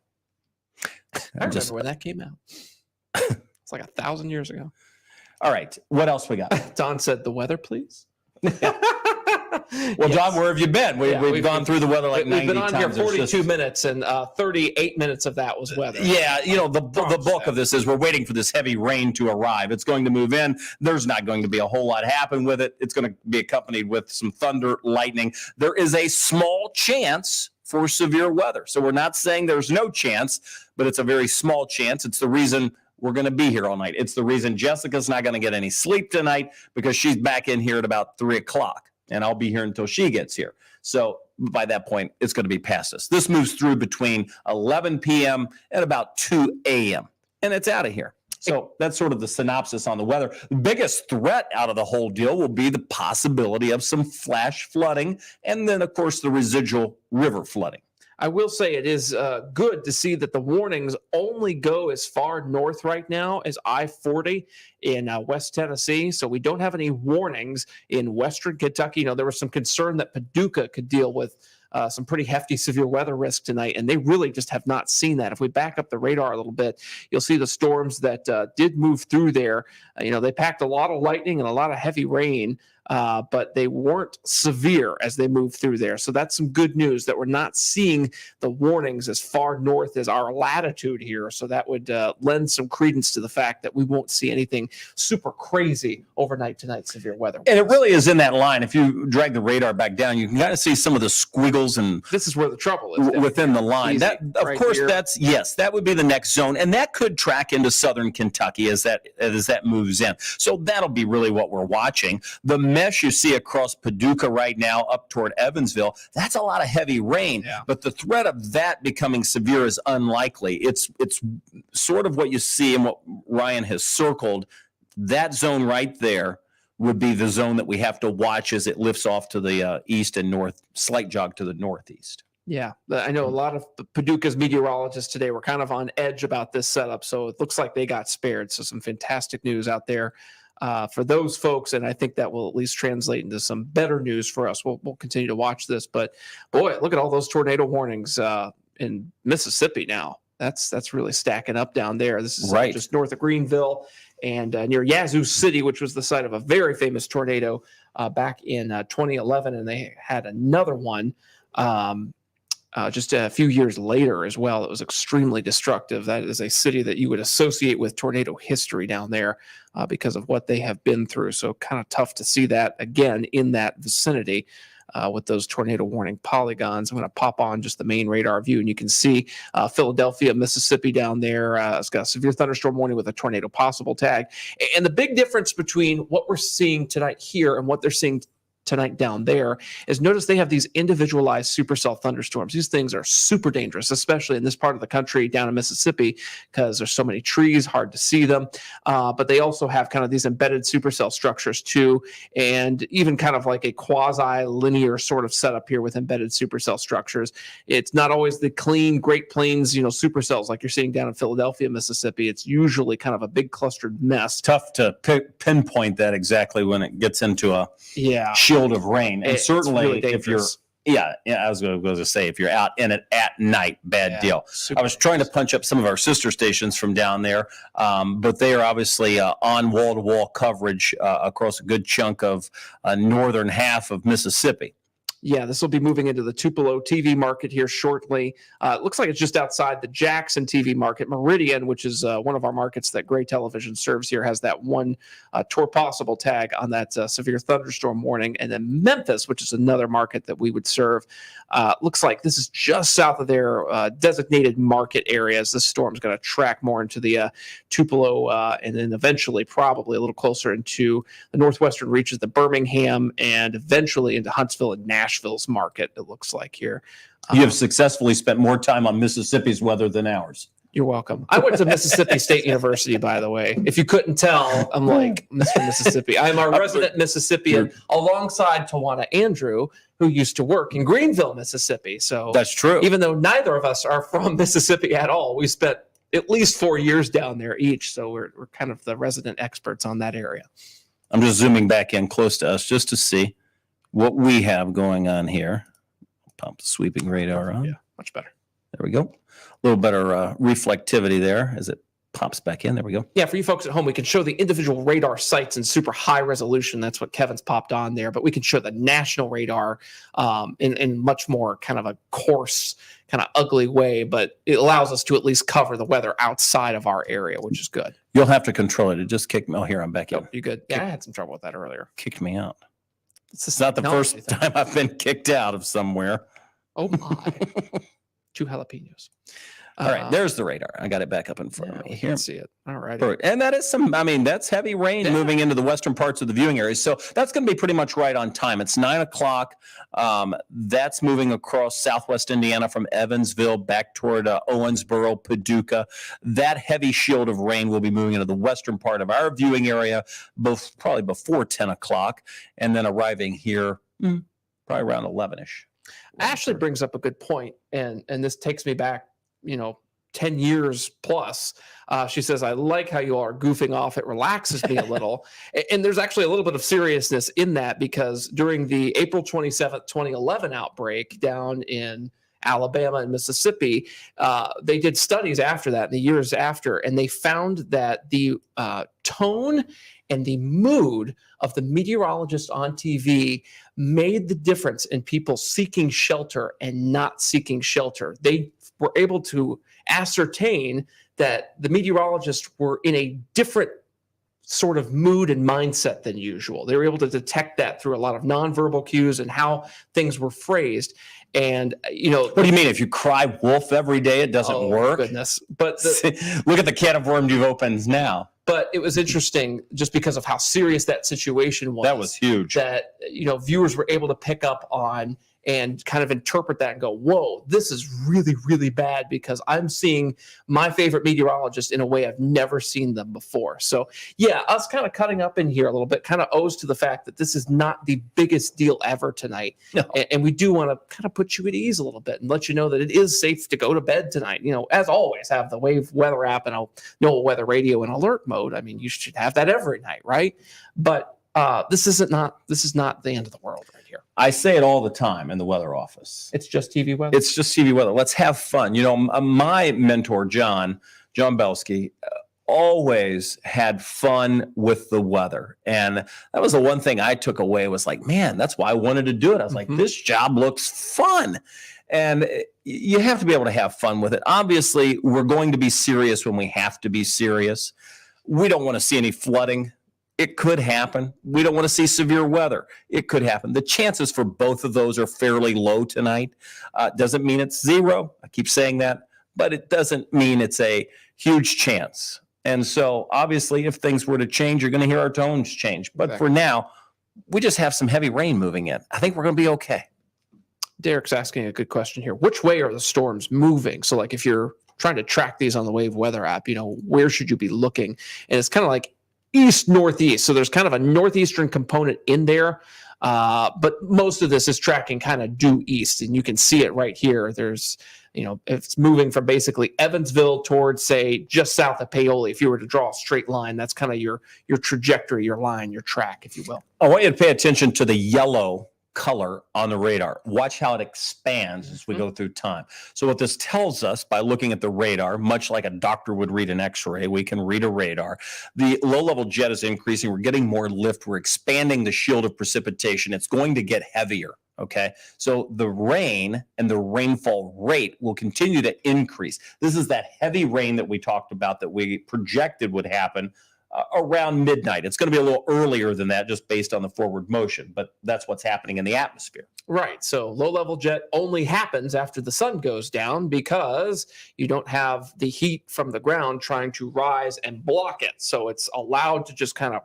I remember when that came out. It's like 1,000 years ago.
All right, what else we got?
Don said, "The weather, please."
Well, John, where have you been? We've gone through the weather like 90 times.
We've been on here 42 minutes, and 38 minutes of that was weather.
Yeah, the bulk of this is we're waiting for this heavy rain to arrive. It's going to move in. There's not going to be a whole lot happen with it. It's going to be accompanied with some thunder, lightning. There is a small chance for severe weather. So we're not saying there's no chance, but it's a very small chance. It's the reason we're going to be here all night. It's the reason Jessica's not going to get any sleep tonight, because she's back in here at about 3 o'clock, and I'll be here until she gets here. So by that point, it's going to be past us. This moves through between 11 p.m. and about 2 a.m., and it's out of here. So that's sort of the synopsis on the weather. The biggest threat out of the whole deal will be the possibility of some flash flooding, and then, of course, the residual river flooding.
I will say it is good to see that the warnings only go as far north right now as I-40 in West Tennessee. So we don't have any warnings in western Kentucky. There was some concern that Paducah could deal with some pretty hefty severe weather risk tonight, and they really just have not seen that. If we back up the radar a little bit, you'll see the storms that did move through there. They packed a lot of lightning and a lot of heavy rain, but they weren't severe as they moved through there. So that's some good news that we're not seeing the warnings as far north as our latitude here. So that would lend some credence to the fact that we won't see anything super crazy overnight tonight, severe weather.
And it really is in that line. If you drag the radar back down, you can kind of see some of the squiggles, and
this is where the trouble is
within the line.
Easy,
that, of
right
course,
here.
that would be the next zone, and that could track into southern Kentucky as that moves in. So that'll be really what we're watching. The mesh you see across Paducah right now up toward Evansville, that's a lot of heavy rain, but the threat of that becoming severe is unlikely. It's sort of what you see and what Ryan has circled. That zone right there would be the zone that we have to watch as it lifts off to the east and north, slight jog to the northeast.
Yeah, I know a lot of Paducah's meteorologists today were kind of on edge about this setup, so it looks like they got spared. So some fantastic news out there for those folks, and I think that will at least translate into some better news for us. We'll continue to watch this, but boy, look at all those tornado warnings in Mississippi now. That's really stacking up down there. This is
right
just north of Greenville and near Yazoo City, which was the site of a very famous tornado back in 2011, and they had another one just a few years later as well. It was extremely destructive. That is a city that you would associate with tornado history down there because of what they have been through. So kind of tough to see that again in that vicinity. With those tornado warning polygons. I'm going to pop on just the main radar view, and you can see Philadelphia, Mississippi down there. It's got a severe thunderstorm warning with a tornado possible tag. And the big difference between what we're seeing tonight here and what they're seeing tonight down there is notice they have these individualized supercell thunderstorms. These things are super dangerous, especially in this part of the country down in Mississippi because there's so many trees, hard to see them. But they also have kind of these embedded supercell structures too, and even kind of like a quasi-linear sort of setup here with embedded supercell structures. It's not always the clean Great Plains, supercells like you're seeing down in Philadelphia, Mississippi. It's usually kind of a big clustered mess.
Tough to pinpoint that exactly when it gets into a shield of rain. And certainly
really
if you're I was going to say, if you're out in it at night, bad deal. I was trying to punch up some of our sister stations from down there, but they are obviously on wall-to-wall coverage across a good chunk of northern half of Mississippi.
Yeah, this will be moving into the Tupelo TV market here shortly. It looks like it's just outside the Jackson TV market. Meridian, which is one of our markets that Gray Television serves here, has that one tour possible tag on that severe thunderstorm warning. And then Memphis, which is another market that we would serve, looks like this is just south of their designated market areas. This storm is going to track more into the Tupelo and then eventually probably a little closer into the northwestern reaches, the Birmingham, and eventually into Huntsville and Nashville's market, it looks like here.
You have successfully spent more time on Mississippi's weather than ours.
You're welcome. I went to Mississippi State University, by the way. If you couldn't tell, I'm like Mr. Mississippi. I'm a resident Mississippian alongside Tawana Andrew, who used to work in Greenville, Mississippi. So
that's true.
Even though neither of us are from Mississippi at all, we spent at least 4 years down there each. So we're kind of the resident experts on that area.
I'm just zooming back in close to us just to see what we have going on here. Pump the sweeping radar on.
Yeah, much better.
There we go. A little better reflectivity there as it pops back in. There we go.
Yeah, for you folks at home, we can show the individual radar sites in super high resolution. That's what Kevin's popped on there. But we can show the national radar in much more kind of a coarse, kind of ugly way. But it allows us to at least cover the weather outside of our area, which is good.
You'll have to control it. It just kicked me. Oh, here, I'm back in.
Oh, you good? Yeah, I had some trouble with that earlier.
Kicked me out. This is not the first time I've been kicked out of somewhere.
Oh, my. 2 jalapenos.
All right, there's the radar. I got it back up in front of me here.
See it. All right.
And that is that's heavy rain moving into the western parts of the viewing area. So that's going to be pretty much right on time. It's 9 o'clock. That's moving across southwest Indiana from Evansville back toward Owensboro, Paducah. That heavy shield of rain will be moving into the western part of our viewing area probably before 10 o'clock and then arriving here probably around 11-ish.
Ashley brings up a good point, and this takes me back 10 years plus. She says, I like how you all are goofing off. It relaxes me a little. And there's actually a little bit of seriousness in that because during the April 27th, 2011 outbreak down in Alabama and Mississippi, they did studies after that, in the years after, and they found that the tone and the mood of the meteorologist on TV made the difference in people seeking shelter and not seeking shelter. They were able to ascertain that the meteorologists were in a different sort of mood and mindset than usual. They were able to detect that through a lot of nonverbal cues and how things were phrased. And,
what do you mean? If you cry wolf every day, it doesn't work?
Goodness. But
look at the can of worms you've opened now.
But it was interesting just because of how serious that situation was.
That was huge.
That, viewers were able to pick up on and kind of interpret that and go, whoa, this is really, really bad because I'm seeing my favorite meteorologist in a way I've never seen them before. So, yeah, us kind of cutting up in here a little bit kind of owes to the fact that this is not the biggest deal ever tonight. No. And we do want to kind of put you at ease a little bit and let you know that it is safe to go to bed tonight. As always, have the Wave Weather app and NOAA Weather Radio in alert mode. I mean, you should have that every night, right? But this is not the end of the world right here.
I say it all the time in the weather office.
It's just TV weather.
It's just TV weather. Let's have fun. My mentor, John Belsky, always had fun with the weather. And that was the one thing I took away was like, man, that's why I wanted to do it. I was like, this job looks fun. And you have to be able to have fun with it. Obviously, we're going to be serious when we have to be serious. We don't want to see any flooding. It could happen. We don't want to see severe weather. It could happen. The chances for both of those are fairly low tonight. Doesn't mean it's zero. I keep saying that, but it doesn't mean it's a huge chance. And so obviously, if things were to change, you're going to hear our tones change. But for now, we just have some heavy rain moving in. I think we're going to be okay.
Derek's asking a good question here. Which way are the storms moving? So like if you're trying to track these on the Wave Weather app, where should you be looking? And it's kind of like east, northeast. So there's kind of a northeastern component in there. But most of this is tracking kind of due east. And you can see it right here. There's, it's moving from basically Evansville towards, say, just south of Paoli. If you were to draw a straight line, that's kind of your trajectory, your line, your track, if you will.
I want you to pay attention to the yellow color on the radar. Watch how it expands as we go through time. So what this tells us by looking at the radar, much like a doctor would read an x-ray, we can read a radar. The low-level jet is increasing. We're getting more lift. We're expanding the shield of precipitation. It's going to get heavier. Okay, so the rain and the rainfall rate will continue to increase. This is that heavy rain that we talked about that we projected would happen around midnight. It's going to be a little earlier than that just based on the forward motion, but that's what's happening in the atmosphere.
Right. So low-level jet only happens after the sun goes down because you don't have the heat from the ground trying to rise and block it. So it's allowed to just kind of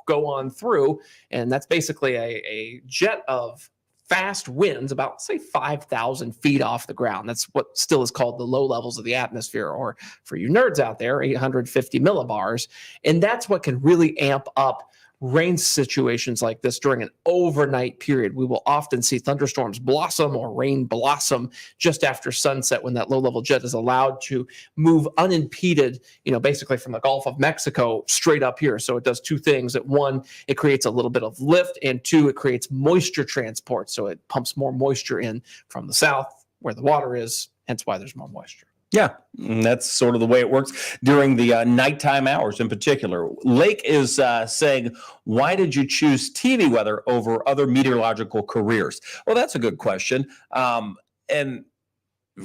go on through, and that's basically a jet of fast winds about, say, 5,000 feet off the ground. That's what still is called the low levels of the atmosphere, or for you nerds out there, 850 millibars. And that's what can really amp up rain situations like this during an overnight period. We will often see thunderstorms blossom or rain blossom just after sunset when that low-level jet is allowed to move unimpeded, basically from the Gulf of Mexico straight up here. So it does two things. One, it creates a little bit of lift, and two, it creates moisture transport. So it pumps more moisture in from the south where the water is, hence why there's more moisture.
Yeah, that's sort of the way it works during the nighttime hours in particular. Lake is saying, why did you choose TV weather over other meteorological careers? Well, that's a good question. And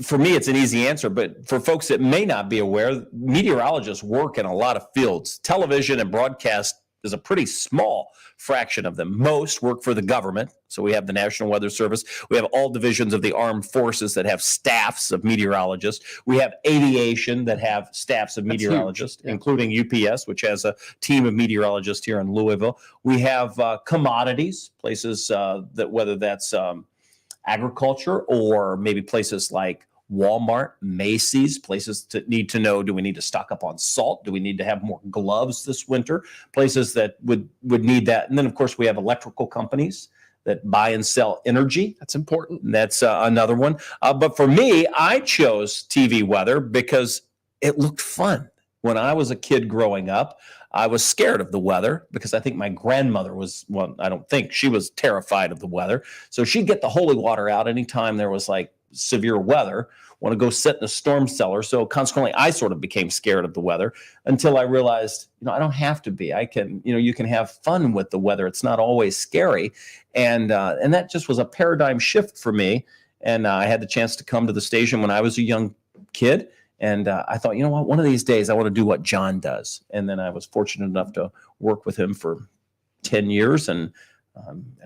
for me, it's an easy answer. But for folks that may not be aware, meteorologists work in a lot of fields. Television and broadcast is a pretty small fraction of them. Most work for the government. So we have the National Weather Service. We have all divisions of the armed forces that have staffs of meteorologists. We have aviation that have staffs of meteorologists, including UPS, which has a team of meteorologists here in Louisville. We have commodities, places that whether that's agriculture or maybe places like Walmart, Macy's, places to need to know, do we need to stock up on salt? Do we need to have more gloves this winter? Places that would need that. And then, of course, we have electrical companies that buy and sell energy.
That's important.
That's another one. But for me, I chose TV weather because it looked fun. When I was a kid growing up, I was scared of the weather because I think my grandmother was, well, I don't think, she was terrified of the weather. So she'd get the holy water out anytime there was like severe weather, want to go sit in a storm cellar. So consequently, I sort of became scared of the weather until I realized, I don't have to be. I can, you can have fun with the weather. It's not always scary. And that just was a paradigm shift for me. And I had the chance to come to the station when I was a young kid. And I thought, what, one of these days I want to do what John does. And then I was fortunate enough to work with him for 10 years and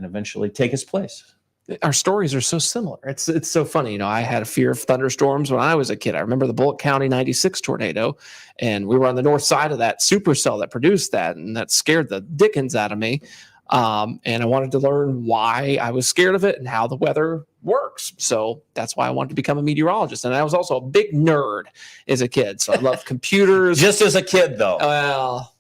eventually take his place.
Our stories are so similar. It's so funny. I had a fear of thunderstorms when I was a kid. I remember the Bullitt County 96 tornado, and we were on the north side of that supercell that produced that, and that scared the dickens out of me. And I wanted to learn why I was scared of it and how the weather works. So that's why I wanted to become a meteorologist. And I was also a big nerd as a kid. So I loved computers.
Just as a kid, though.
Well,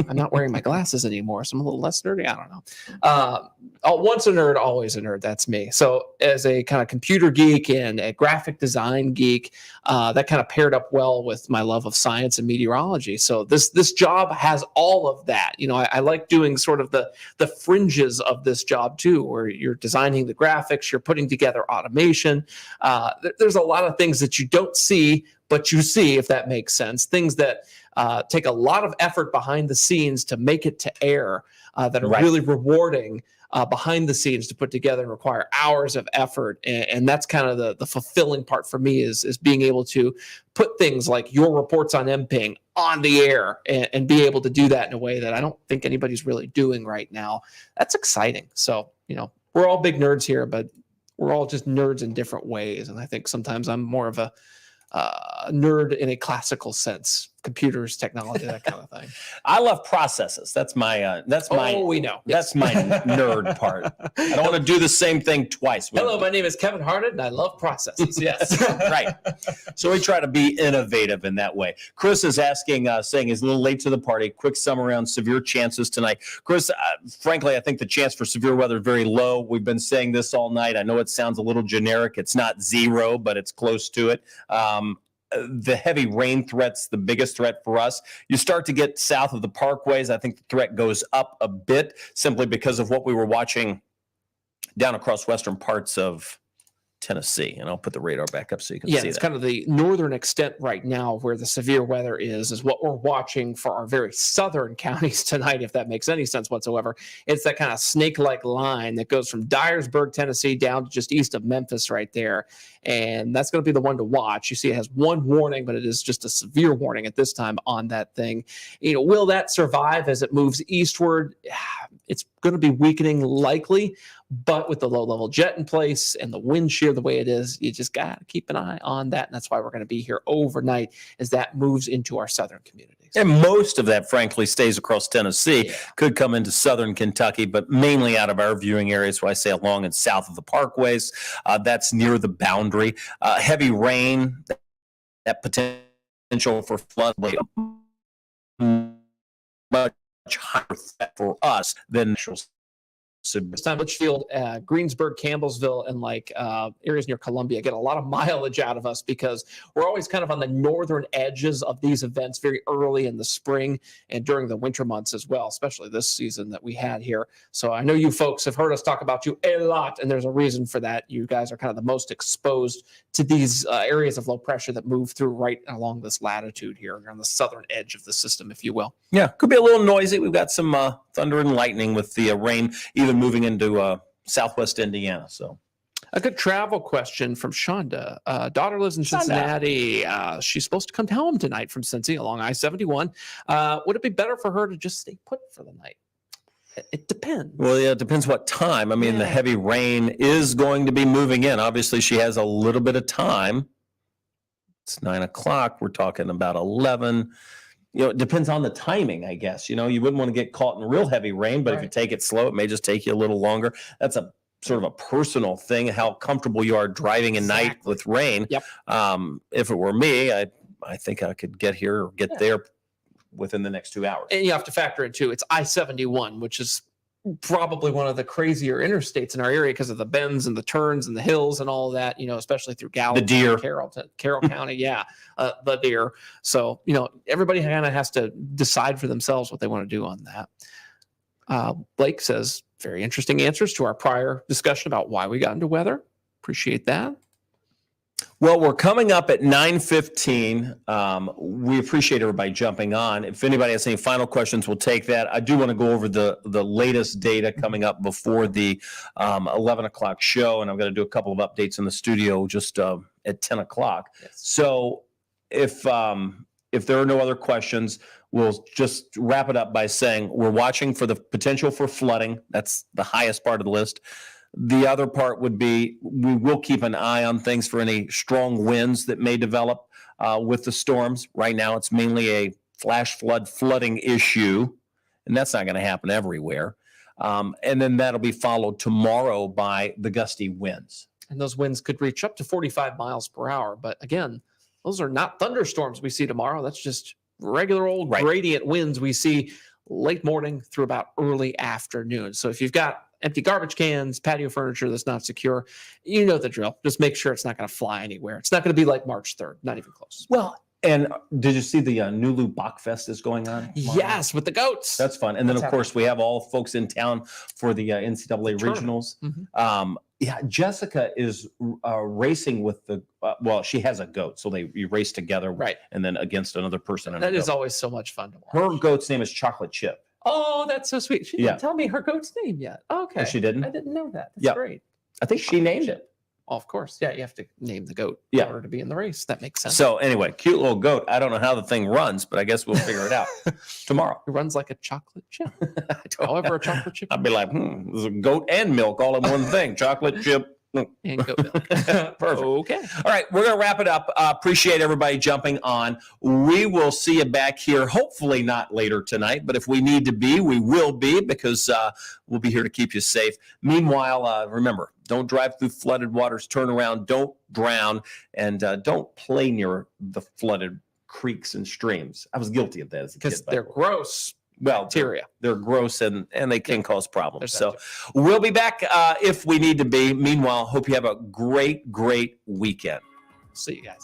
I'm not wearing my glasses anymore, so I'm a little less nerdy. I don't know. Once a nerd, always a nerd. That's me. So as a kind of computer geek and a graphic design geek, that kind of paired up well with my love of science and meteorology. So this job has all of that. I like doing sort of the fringes of this job too, where you're designing the graphics, you're putting together automation. There's a lot of things that you don't see, but you see, if that makes sense, things that take a lot of effort behind the scenes to make it to air that are really rewarding behind the scenes to put together and require hours of effort. And that's kind of the fulfilling part for me is being able to put things like your reports on MPing on the air and be able to do that in a way that I don't think anybody's really doing right now. That's exciting. So, we're all big nerds here, but we're all just nerds in different ways. And I think sometimes I'm more of a nerd in a classical sense, computers, technology, that kind of thing.
I love processes. That's my
we know.
That's my nerd part. I don't want to do the same thing twice.
Hello, my name is Kevin Harnett, and I love processes. Yes.
Right. So we try to be innovative in that way. Chris is asking, saying he's a little late to the party. Quick summary on severe chances tonight. Chris, frankly, I think the chance for severe weather is very low. We've been saying this all night. I know it sounds a little generic. It's not zero, but it's close to it. The heavy rain threat's the biggest threat for us. You start to get south of the parkways, I think the threat goes up a bit simply because of what we were watching down across western parts of Tennessee. And I'll put the radar back up so you can see that.
It's kind of the northern extent right now where the severe weather is what we're watching for our very southern counties tonight, if that makes any sense whatsoever. It's that kind of snake-like line that goes from Dyersburg, Tennessee, down to just east of Memphis right there. And that's going to be the one to watch. You see it has one warning, but it is just a severe warning at this time on that thing. Will that survive as it moves eastward? It's going to be weakening likely, but with the low-level jet in place and the wind shear the way it is, you just got to keep an eye on that. And that's why we're going to be here overnight as that moves into our southern communities.
And most of that, frankly, stays across Tennessee. Could come into southern Kentucky, but mainly out of our viewing areas, where I say along and south of the parkways. That's near the boundary. Heavy rain, that potential for flood, much higher threat for us than natural.
This time, Litchfield, Greensburg, Campbellsville, and areas near Columbia get a lot of mileage out of us because we're always kind of on the northern edges of these events very early in the spring and during the winter months as well, especially this season that we had here. So I know you folks have heard us talk about you a lot, and there's a reason for that. You guys are kind of the most exposed to these areas of low pressure that move through right along this latitude here, on the southern edge of the system, if you will.
Yeah, could be a little noisy. We've got some thunder and lightning with the rain, even moving into southwest Indiana. So
a good travel question from Shonda. Daughter lives in Cincinnati. She's supposed to come home tonight from Cincy along I-71. Would it be better for her to just stay put for the night? It depends.
Well, yeah, it depends what time. I mean, the heavy rain is going to be moving in. Obviously, she has a little bit of time. It's 9 o'clock. We're talking about 11. It depends on the timing, I guess. You wouldn't want to get caught in real heavy rain, but if you take it slow, it may just take you a little longer. That's a sort of a personal thing, how comfortable you are driving at night with rain.
Yep.
If it were me, I think I could get here or get there within the next 2 hours.
And you have to factor in, too, it's I-71, which is probably one of the crazier interstates in our area because of the bends and the turns and the hills and all of that, especially through Gallup, Carroll County. The deer. So, everybody kind of has to decide for themselves what they want to do on that. Blake says, very interesting answers to our prior discussion about why we got into weather. Appreciate that.
Well, we're coming up at 9:15. We appreciate everybody jumping on. If anybody has any final questions, we'll take that. I do want to go over the latest data coming up before the 11 o'clock show, and I'm going to do a couple of updates in the studio just at 10 o'clock. Yes. So if there are no other questions, we'll just wrap it up by saying we're watching for the potential for flooding. That's the highest part of the list. The other part would be we will keep an eye on things for any strong winds that may develop with the storms. Right now, it's mainly a flash flooding issue, and that's not going to happen everywhere. And then that'll be followed tomorrow by the gusty winds.
And those winds could reach up to 45 miles per hour. But again, those are not thunderstorms we see tomorrow. That's just regular old gradient winds we see late morning through about early afternoon. So if you've got empty garbage cans, patio furniture that's not secure, you know the drill. Just make sure it's not going to fly anywhere. It's not going to be like March 3rd, not even close.
Well, And did you see the Nulu Bachfest is going on?
Yes, with the goats.
That's fun. And then,
That's
of course, we have all folks in town for the NCAA regionals.
Mhm.
Yeah, Jessica is racing with the, well, she has a goat. So you race together
Right.
and then against another person.
That is always so much fun to watch.
Her goat's name is Chocolate Chip.
Oh, that's so sweet. She didn't tell me her goat's name yet. Okay.
Oh, she didn't?
I didn't know that. That's
Yep.
great.
I think she named it.
Oh, of course. Yeah, you have to name the goat
Yeah.
in order to be in the race. That makes sense.
So anyway, cute little goat. I don't know how the thing runs, but I guess we'll figure it out tomorrow.
It runs like a chocolate chip. However, a chocolate chip
I'd be like, there's a goat and milk all in one thing. Chocolate chip.
and goat milk.
Perfect.
Okay.
All right, we're going to wrap it up. Appreciate everybody jumping on. We will see you back here, hopefully not later tonight, but if we need to be, we will be, because we'll be here to keep you safe. Meanwhile, remember, don't drive through flooded waters, turn around, don't drown, and don't play near the flooded creeks and streams. I was guilty of that as a kid.
Because they're gross.
Well,
Bacteria.
they're gross and they can cause problems.
There's
So
that
we'll be back if we need to be. Meanwhile, hope you have a great, great weekend.
See you guys.